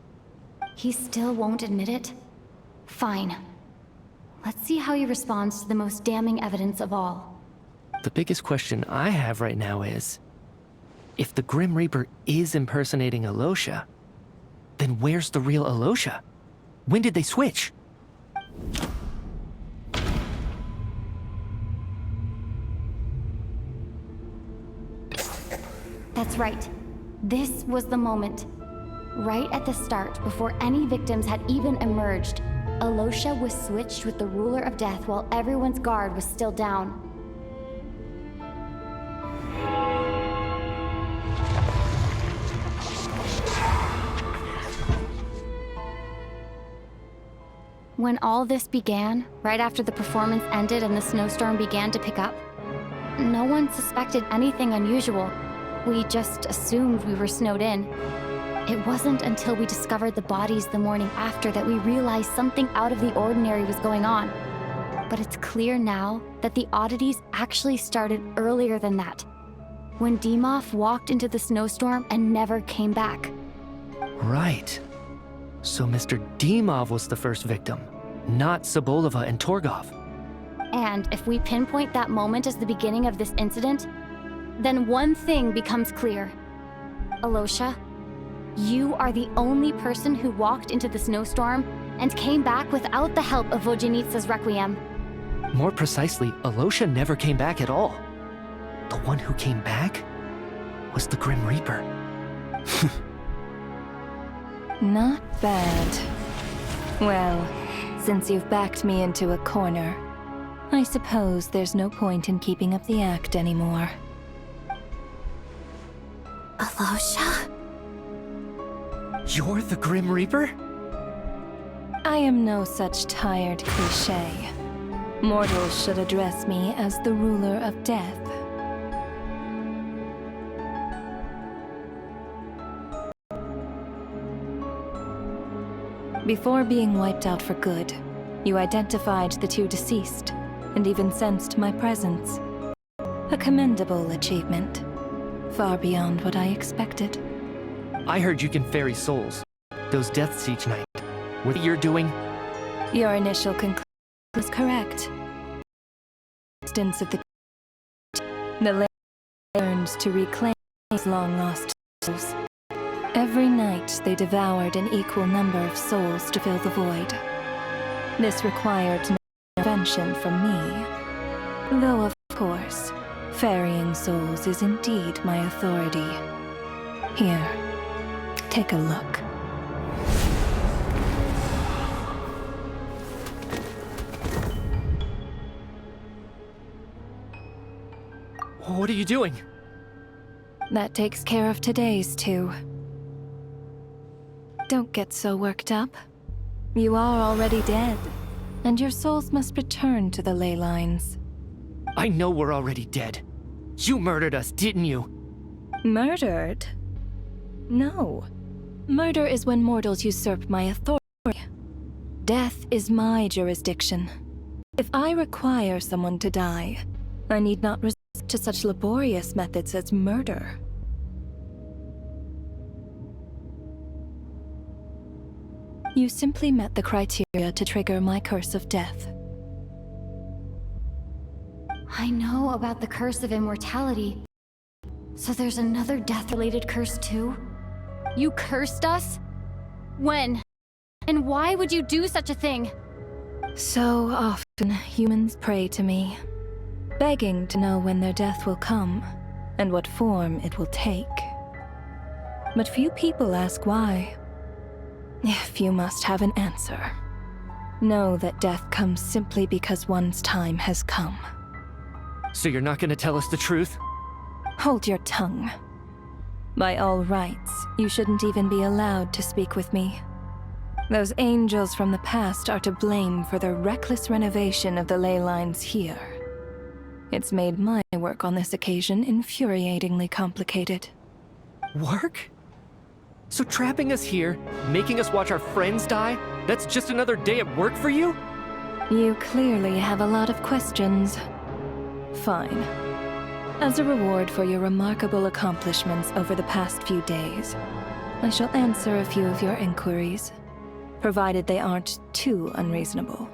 S4: He still won't admit it? Fine. Let's see how he responds to the most damning evidence of all.
S10: The biggest question I have right now is, if the Grim Reaper is impersonating Alosha, then where's the real Alosha? When did they switch?
S4: That's right. This was the moment. Right at the start, before any victims had even emerged, Alosha was switched with the ruler of death while everyone's guard was still down. When all this began, right after the performance ended and the snowstorm began to pick up, no one suspected anything unusual. We just assumed we were snowed in. It wasn't until we discovered the bodies the morning after that we realized something out of the ordinary was going on. But it's clear now that the oddities actually started earlier than that, when Dimov walked into the snowstorm and never came back.
S10: Right. So Mr. Dimov was the first victim, not Sobolova and Torgov.
S4: And if we pinpoint that moment as the beginning of this incident, then one thing becomes clear. Alosha, you are the only person who walked into the snowstorm and came back without the help of Vojanitsa's Requiem.
S10: More precisely, Alosha never came back at all. The one who came back was the Grim Reaper.
S13: Not bad. Well, since you've backed me into a corner, I suppose there's no point in keeping up the act anymore.
S2: Alosha?
S10: You're the Grim Reaper?
S13: I am no such tired cliché. Mortals should address me as the ruler of death. Before being wiped out for good, you identified the two deceased, and even sensed my presence. A commendable achievement. Far beyond what I expected.
S10: I heard you can ferry souls. Those deaths each night. What you're doing?
S13: Your initial conclusion was correct. Instance of the land learns to reclaim his long-lost souls. Every night they devoured an equal number of souls to fill the void. This required no intervention from me. Though of course, ferrying souls is indeed my authority. Here, take a look.
S10: What are you doing?
S13: That takes care of today's too. Don't get so worked up. You are already dead, and your souls must return to the ley lines.
S10: I know we're already dead. You murdered us, didn't you?
S13: Murdered? No. Murder is when mortals usurp my authority. Death is my jurisdiction. If I require someone to die, I need not resort to such laborious methods as murder. You simply met the criteria to trigger my curse of death.
S4: I know about the curse of immortality. So there's another death-related curse too? You cursed us? When? And why would you do such a thing?
S13: So often, humans pray to me, begging to know when their death will come, and what form it will take. But few people ask why. If you must have an answer, know that death comes simply because one's time has come.
S10: So you're not gonna tell us the truth?
S13: Hold your tongue. By all rights, you shouldn't even be allowed to speak with me. Those angels from the past are to blame for the reckless renovation of the ley lines here. It's made my work on this occasion infuriatingly complicated.
S10: Work? So trapping us here, making us watch our friends die, that's just another day at work for you?
S13: You clearly have a lot of questions. Fine. As a reward for your remarkable accomplishments over the past few days, I shall answer a few of your inquiries, provided they aren't too unreasonable.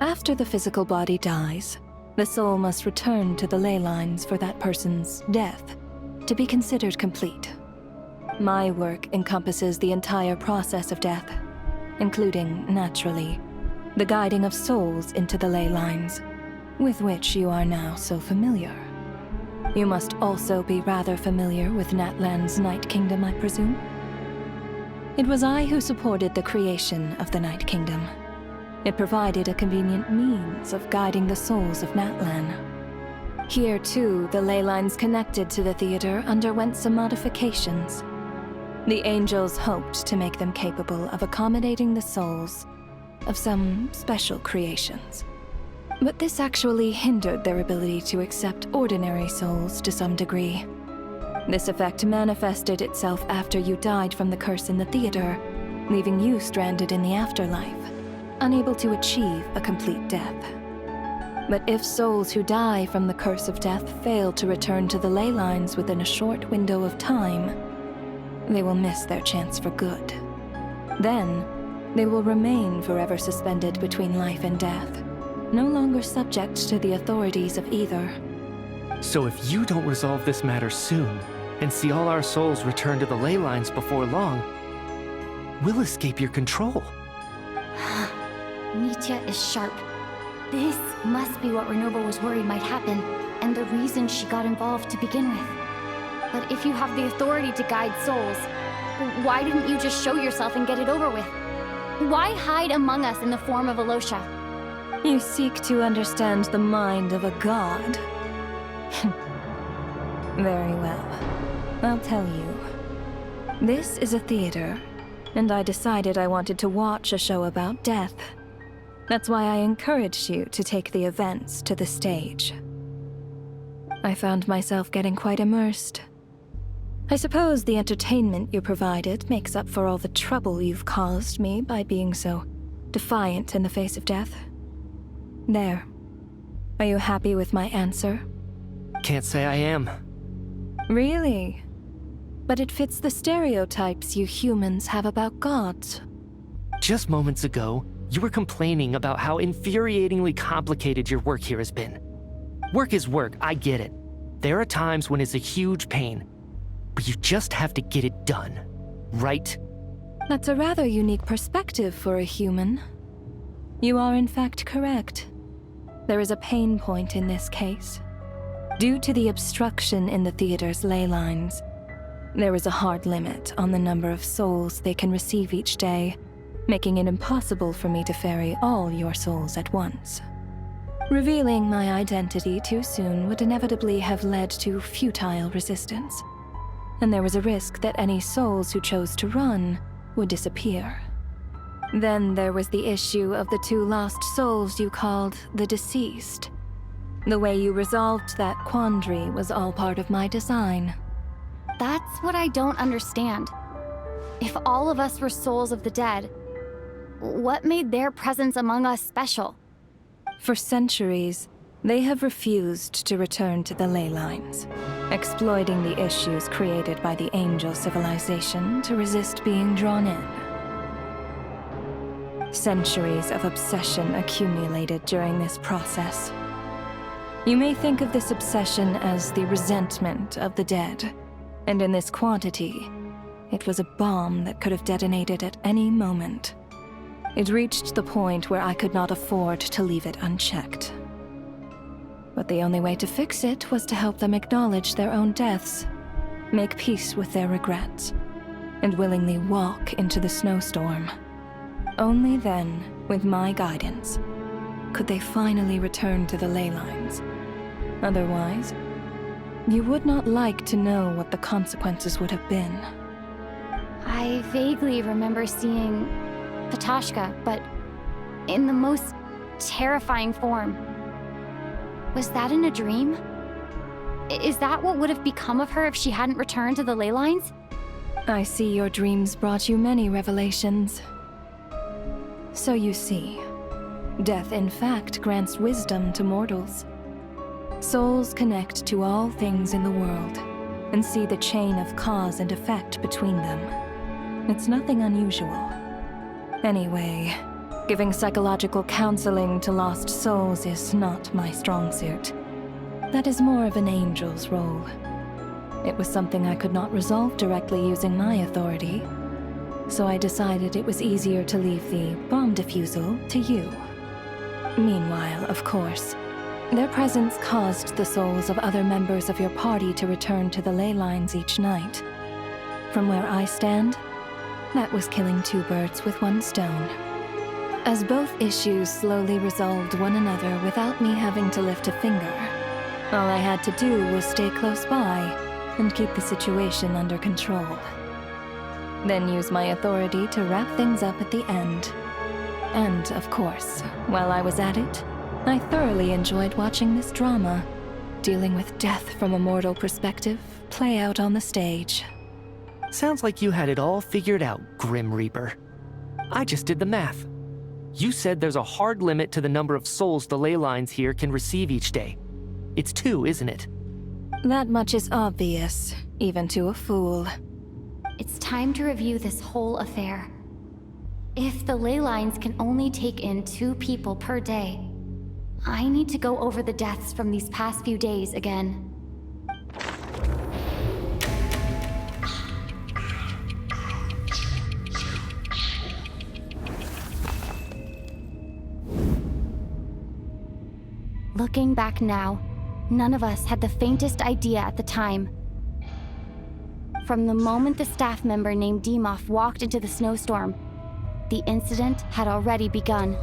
S13: After the physical body dies, the soul must return to the ley lines for that person's death to be considered complete. My work encompasses the entire process of death, including, naturally, the guiding of souls into the ley lines, with which you are now so familiar. You must also be rather familiar with Natlan's Night Kingdom, I presume? It was I who supported the creation of the Night Kingdom. It provided a convenient means of guiding the souls of Natlan. Here, too, the ley lines connected to the theater underwent some modifications. The angels hoped to make them capable of accommodating the souls of some special creations. But this actually hindered their ability to accept ordinary souls to some degree. This effect manifested itself after you died from the curse in the theater, leaving you stranded in the afterlife, unable to achieve a complete death. But if souls who die from the curse of death fail to return to the ley lines within a short window of time, they will miss their chance for good. Then, they will remain forever suspended between life and death, no longer subject to the authorities of either.
S10: So if you don't resolve this matter soon, and see all our souls return to the ley lines before long, we'll escape your control.
S4: Mitya is sharp. This must be what Renova was worried might happen, and the reason she got involved to begin with. But if you have the authority to guide souls, why didn't you just show yourself and get it over with? Why hide among us in the form of Alosha?
S13: You seek to understand the mind of a god. Very well. I'll tell you. This is a theater, and I decided I wanted to watch a show about death. That's why I encouraged you to take the events to the stage. I found myself getting quite immersed. I suppose the entertainment you provided makes up for all the trouble you've caused me by being so defiant in the face of death. There. Are you happy with my answer?
S10: Can't say I am.
S13: Really? But it fits the stereotypes you humans have about gods.
S10: Just moments ago, you were complaining about how infuriatingly complicated your work here has been. Work is work, I get it. There are times when it's a huge pain, but you just have to get it done, right?
S13: That's a rather unique perspective for a human. You are in fact correct. There is a pain point in this case. Due to the obstruction in the theater's ley lines, there is a hard limit on the number of souls they can receive each day, making it impossible for me to ferry all your souls at once. Revealing my identity too soon would inevitably have led to futile resistance, and there was a risk that any souls who chose to run would disappear. Then there was the issue of the 2 lost souls you called the deceased. The way you resolved that quandary was all part of my design.
S4: That's what I don't understand. If all of us were souls of the dead, what made their presence among us special?
S13: For centuries, they have refused to return to the ley lines, exploiting the issues created by the angel civilization to resist being drawn in. Centuries of obsession accumulated during this process. You may think of this obsession as the resentment of the dead, and in this quantity, it was a bomb that could have detonated at any moment. It reached the point where I could not afford to leave it unchecked. But the only way to fix it was to help them acknowledge their own deaths, make peace with their regrets, and willingly walk into the snowstorm. Only then, with my guidance, could they finally return to the ley lines. Otherwise, you would not like to know what the consequences would have been.
S4: I vaguely remember seeing Patashka, but in the most terrifying form. Was that in a dream? Is that what would have become of her if she hadn't returned to the ley lines?
S13: I see your dreams brought you many revelations. So you see, death in fact grants wisdom to mortals. Souls connect to all things in the world and see the chain of cause and effect between them. It's nothing unusual. Anyway, giving psychological counseling to lost souls is not my strong suit. That is more of an angel's role. It was something I could not resolve directly using my authority, so I decided it was easier to leave the bomb defusal to you. Meanwhile, of course, their presence caused the souls of other members of your party to return to the ley lines each night. From where I stand, that was killing 2 birds with 1 stone. As both issues slowly resolved one another without me having to lift a finger, all I had to do was stay close by and keep the situation under control. Then use my authority to wrap things up at the end. And, of course, while I was at it, I thoroughly enjoyed watching this drama, dealing with death from a mortal perspective, play out on the stage.
S10: Sounds like you had it all figured out, Grim Reaper. I just did the math. You said there's a hard limit to the number of souls the ley lines here can receive each day. It's 2, isn't it?
S13: That much is obvious, even to a fool.
S4: It's time to review this whole affair. If the ley lines can only take in 2 people per day, I need to go over the deaths from these past few days again. Looking back now, none of us had the faintest idea at the time. From the moment the staff member named Demoff walked into the snowstorm, the incident had already begun.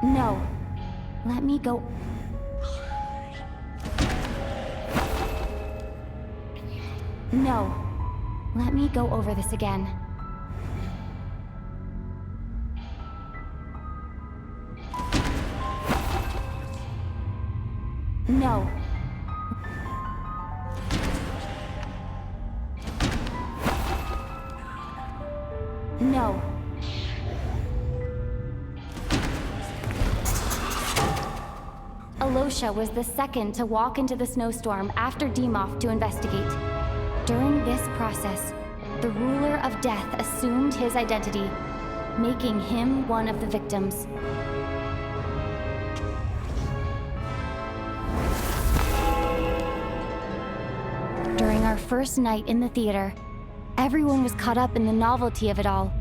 S4: No. Let me go. No. Let me go over this again. No. No. Alosha was the second to walk into the snowstorm after Demoff to investigate. During this process, the ruler of death assumed his identity, making him one of the victims. During our first night in the theater, everyone was caught up in the novelty of it all.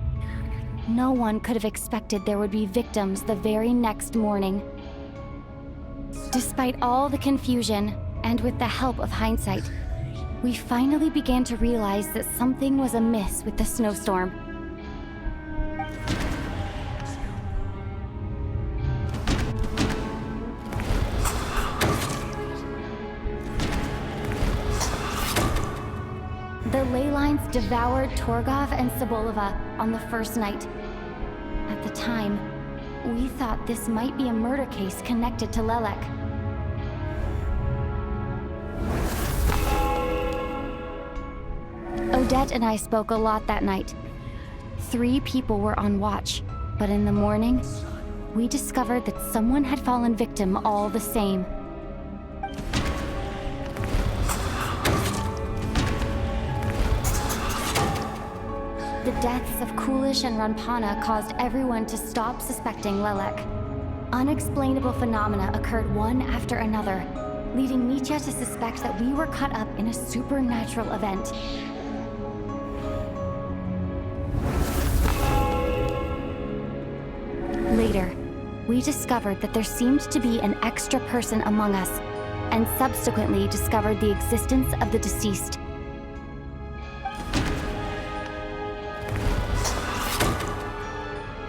S4: No one could have expected there would be victims the very next morning. Despite all the confusion, and with the help of hindsight, we finally began to realize that something was amiss with the snowstorm. The ley lines devoured Torgov and Sobolova on the first night. At the time, we thought this might be a murder case connected to Lelek. Odette and I spoke a lot that night. 3 people were on watch, but in the morning, we discovered that someone had fallen victim all the same. The deaths of Kulish and Ranpana caused everyone to stop suspecting Lelek. Unexplainable phenomena occurred one after another, leading Mitya to suspect that we were caught up in a supernatural event. Later, we discovered that there seemed to be an extra person among us, and subsequently discovered the existence of the deceased.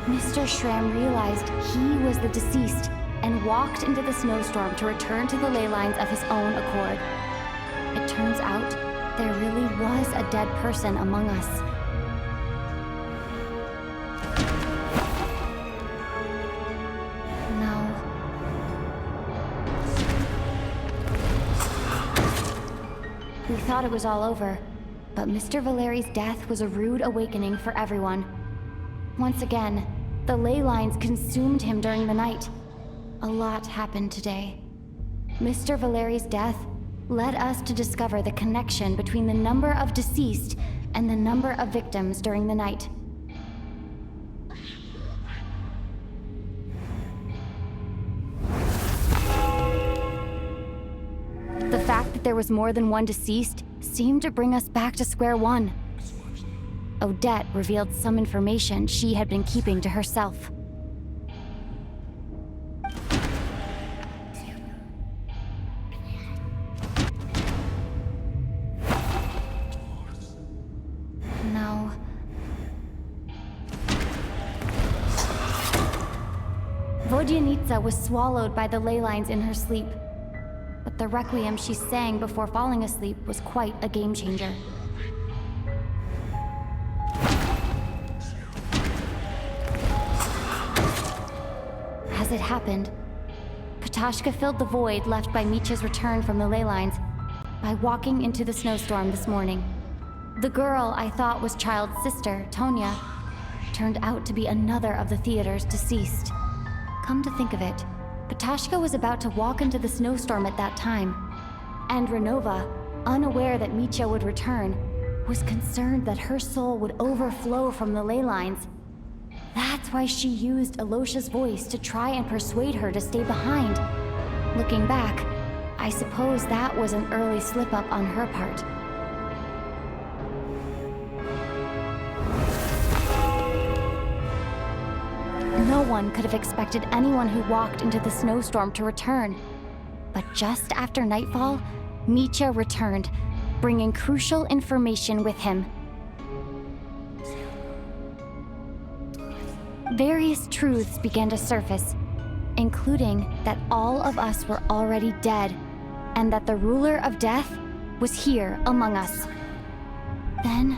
S4: Mr. Schramm realized he was the deceased and walked into the snowstorm to return to the ley lines of his own accord. It turns out there really was a dead person among us. We thought it was all over, but Mr. Valeri's death was a rude awakening for everyone. Once again, the ley lines consumed him during the night. A lot happened today. Mr. Valeri's death led us to discover the connection between the number of deceased and the number of victims during the night. The fact that there was more than one deceased seemed to bring us back to square one. Odette revealed some information she had been keeping to herself. No. Vodyanitsa was swallowed by the ley lines in her sleep. But the requiem she sang before falling asleep was quite a game changer. as it happened. Petashka filled the void left by Mitya's return from the ley lines by walking into the snowstorm this morning. The girl I thought was Child's sister, Tonya, turned out to be another of the theater's deceased. Come to think of it, Petashka was about to walk into the snowstorm at that time, and Renova, unaware that Mitya would return, was concerned that her soul would overflow from the ley lines. That's why she used Alosha's voice to try and persuade her to stay behind. Looking back, I suppose that was an early slip-up on her part. No one could have expected anyone who walked into the snowstorm to return. But just after nightfall, Mitya returned, bringing crucial information with him. Various truths began to surface, including that all of us were already dead, and that the ruler of death was here among us. Then,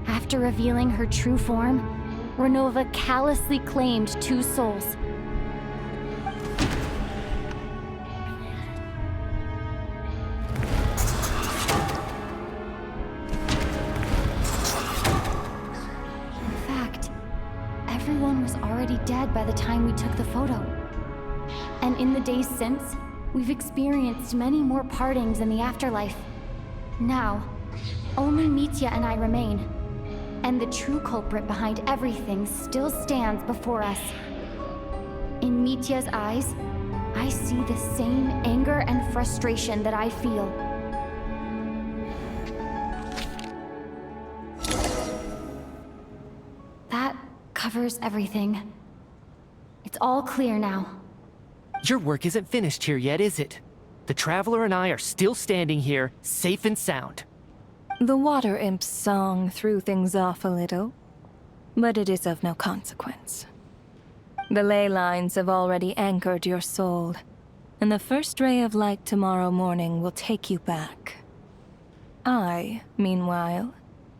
S4: after revealing her true form, Renova callously claimed 2 souls. In fact, everyone was already dead by the time we took the photo. And in the days since, we've experienced many more partings in the afterlife. Now, only Mitya and I remain. And the true culprit behind everything still stands before us. In Mitya's eyes, I see the same anger and frustration that I feel. That covers everything. It's all clear now.
S10: Your work isn't finished here yet, is it? The Traveler and I are still standing here, safe and sound.
S13: The water imp's song threw things off a little, but it is of no consequence. The ley lines have already anchored your soul, and the first ray of light tomorrow morning will take you back. I, meanwhile,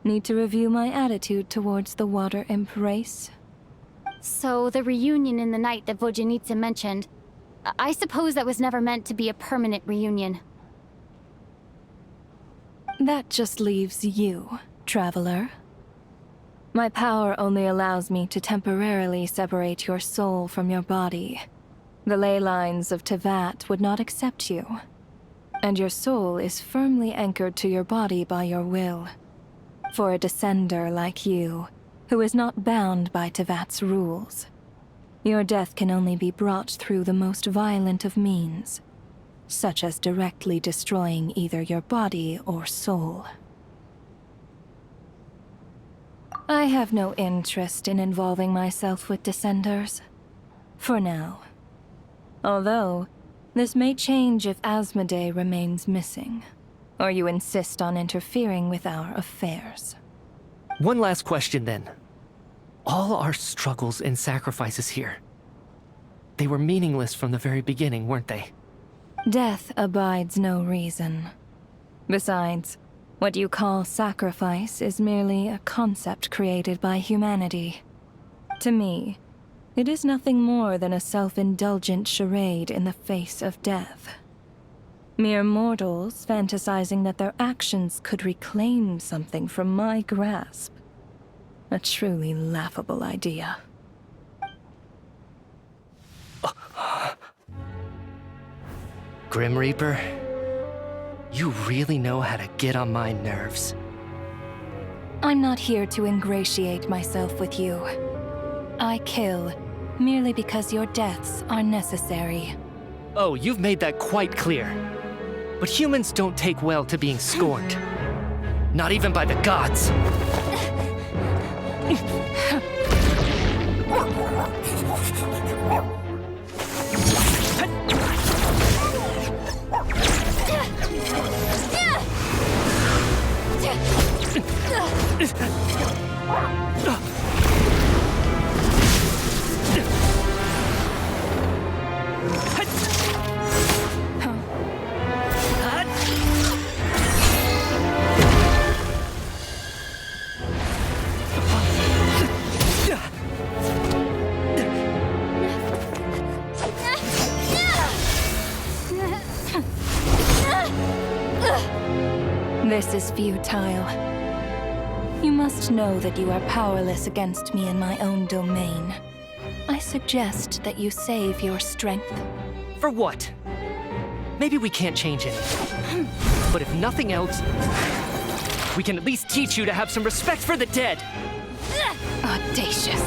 S13: need to review my attitude towards the water imp race.
S4: So the reunion in the night that Vojanitsa mentioned, I suppose that was never meant to be a permanent reunion.
S13: That just leaves you, Traveler. My power only allows me to temporarily separate your soul from your body. The ley lines of Tevat would not accept you, and your soul is firmly anchored to your body by your will. For a descender like you, who is not bound by Tevat's rules, your death can only be brought through the most violent of means, such as directly destroying either your body or soul. I have no interest in involving myself with Descenders, for now. Although, this may change if Asmodee remains missing, or you insist on interfering with our affairs.
S10: One last question then. All our struggles and sacrifices here, they were meaningless from the very beginning, weren't they?
S13: Death abides no reason. Besides, what you call sacrifice is merely a concept created by humanity. To me, it is nothing more than a self-indulgent charade in the face of death. Mere mortals fantasizing that their actions could reclaim something from my grasp. A truly laughable idea.
S10: Grim Reaper, you really know how to get on my nerves.
S13: I'm not here to ingratiate myself with you. I kill merely because your deaths are necessary.
S10: Oh, you've made that quite clear. But humans don't take well to being scorned. Not even by the gods.
S13: This is futile. You must know that you are powerless against me in my own domain. I suggest that you save your strength.
S10: For what? Maybe we can't change anything. But if nothing else, we can at least teach you to have some respect for the dead.
S13: Audacious.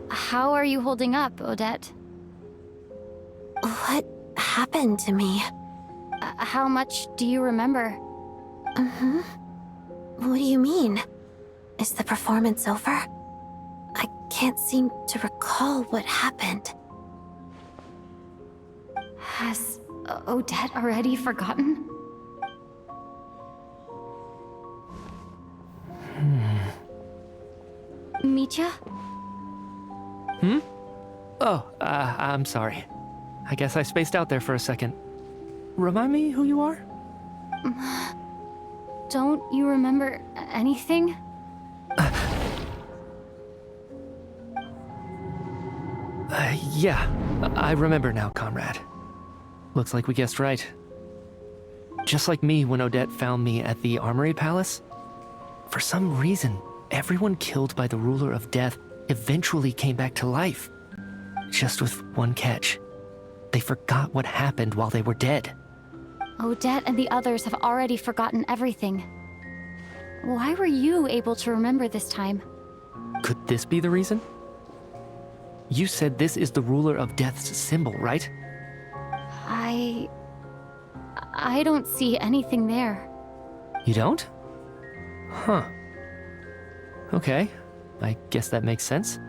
S4: How are you holding up, Odette?
S2: What happened to me?
S4: How much do you remember?
S2: What do you mean? Is the performance over? I can't seem to recall what happened.
S4: Has Odette already forgotten? Mitya?
S10: Oh, I'm sorry. I guess I spaced out there for a second. Remind me who you are?
S4: Don't you remember anything?
S10: Yeah, I remember now, comrade. Looks like we guessed right. Just like me when Odette found me at the Armory Palace. For some reason, everyone killed by the Ruler of Death eventually came back to life. Just with one catch. They forgot what happened while they were dead.
S4: Odette and the others have already forgotten everything. Why were you able to remember this time?
S10: Could this be the reason? You said this is the Ruler of Death's symbol, right?
S4: I don't see anything there.
S10: You don't? Huh. Okay, I guess that makes sense.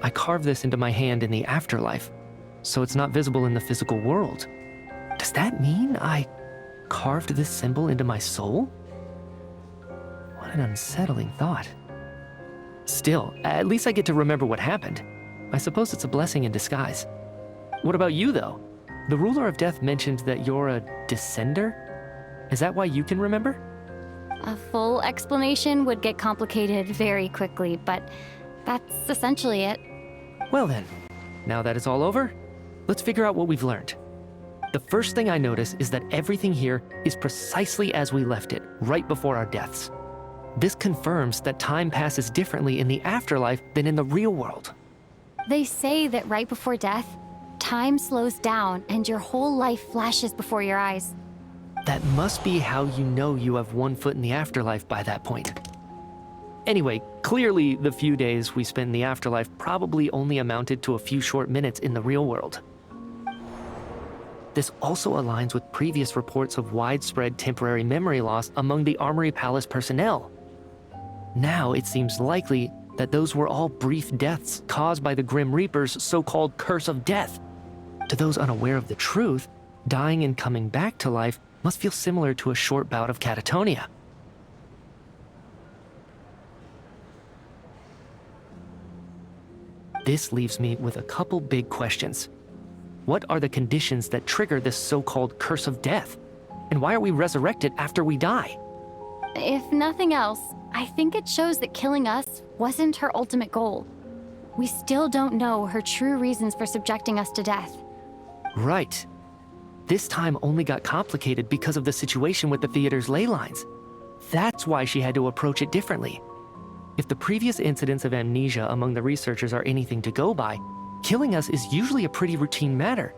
S10: I carved this into my hand in the afterlife, so it's not visible in the physical world. Does that mean I carved this symbol into my soul? What an unsettling thought. Still, at least I get to remember what happened. I suppose it's a blessing in disguise. What about you, though? The Ruler of Death mentioned that you're a descender? Is that why you can remember?
S4: A full explanation would get complicated very quickly, but that's essentially it.
S10: Well then, now that it's all over, let's figure out what we've learned. The first thing I notice is that everything here is precisely as we left it, right before our deaths. This confirms that time passes differently in the afterlife than in the real world.
S4: They say that right before death, time slows down and your whole life flashes before your eyes.
S10: That must be how you know you have one foot in the afterlife by that point. Anyway, clearly the few days we spent in the afterlife probably only amounted to a few short minutes in the real world. This also aligns with previous reports of widespread temporary memory loss among the Armory Palace personnel. Now it seems likely that those were all brief deaths caused by the Grim Reaper's so-called curse of death. To those unaware of the truth, dying and coming back to life must feel similar to a short bout of catatonia. This leaves me with a couple big questions. What are the conditions that trigger this so-called curse of death? And why are we resurrected after we die?
S4: If nothing else, I think it shows that killing us wasn't her ultimate goal. We still don't know her true reasons for subjecting us to death.
S10: Right. This time only got complicated because of the situation with the theater's ley lines. That's why she had to approach it differently. If the previous incidents of amnesia among the researchers are anything to go by, killing us is usually a pretty routine matter.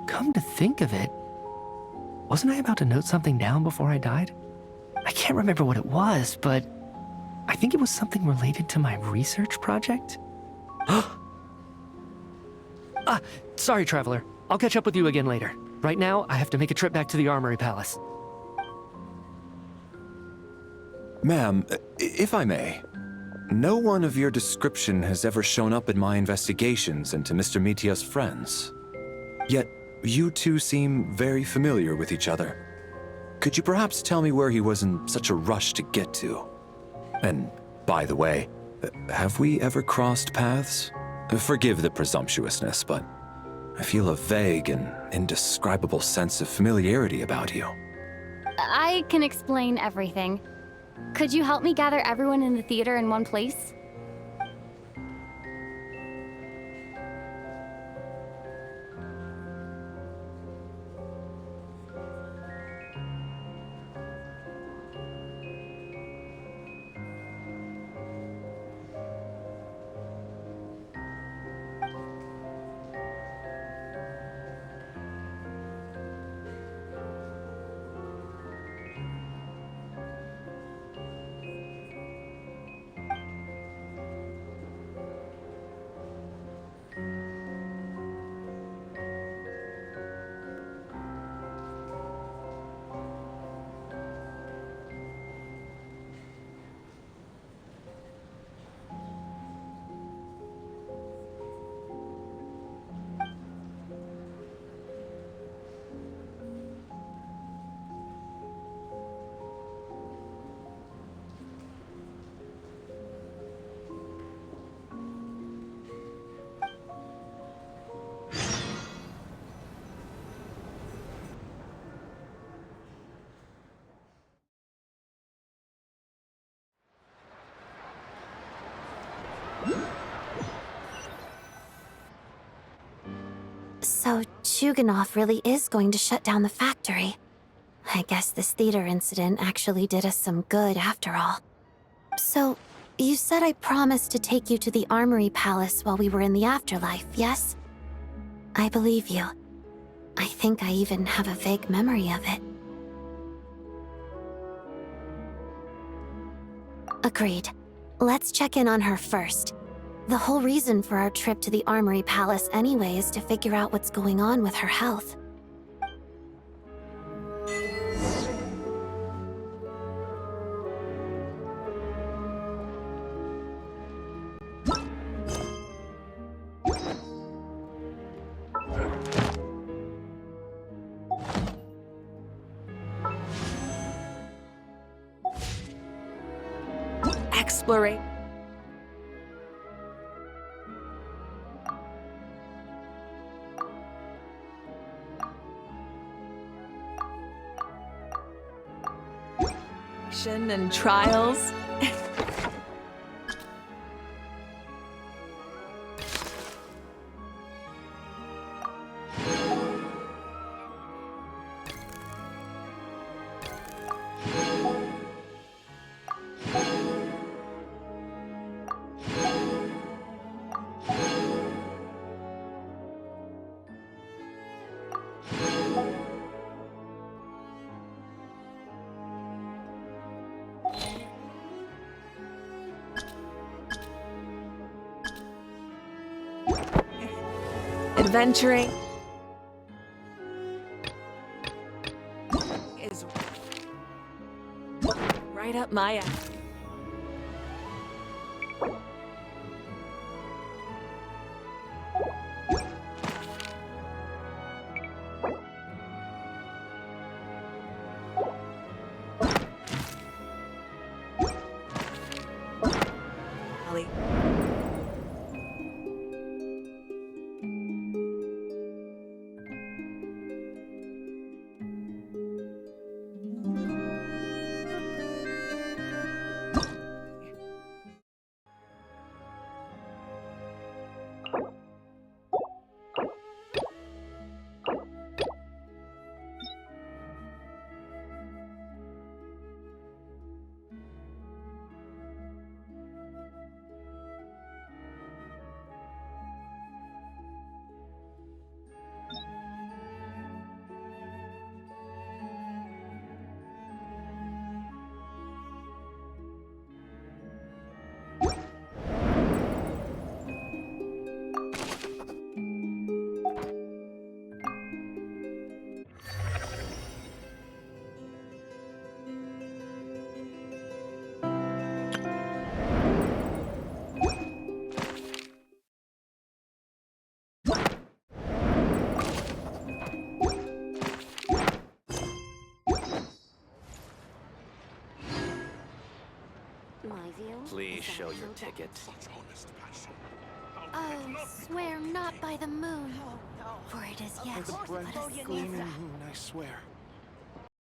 S10: Come to think of it, wasn't I about to note something down before I died? I can't remember what it was, but I think it was something related to my research project. Sorry, Traveler. I'll catch up with you again later. Right now, I have to make a trip back to the Armory Palace.
S3: Ma'am, if I may, no one of your description has ever shown up in my investigations into Mr. Mitya's friends. Yet, you two seem very familiar with each other. Could you perhaps tell me where he was in such a rush to get to? And, by the way, have we ever crossed paths? Forgive the presumptuousness, but I feel a vague and indescribable sense of familiarity about you.
S4: I can explain everything. Could you help me gather everyone in the theater in one place?
S2: So, Chuganov really is going to shut down the factory. I guess this theater incident actually did us some good after all. So, you said I promised to take you to the Armory Palace while we were in the afterlife, yes? I believe you. I think I even have a vague memory of it. Agreed. Let's check in on her first. The whole reason for our trip to the Armory Palace anyway is to figure out what's going on with her health.
S12: Exploration. And trials. Adventuring is right up my alley.
S6: Please show your ticket.
S2: Oh, swear not by the moon. For it is yet but a
S14: Gleaming moon, I swear.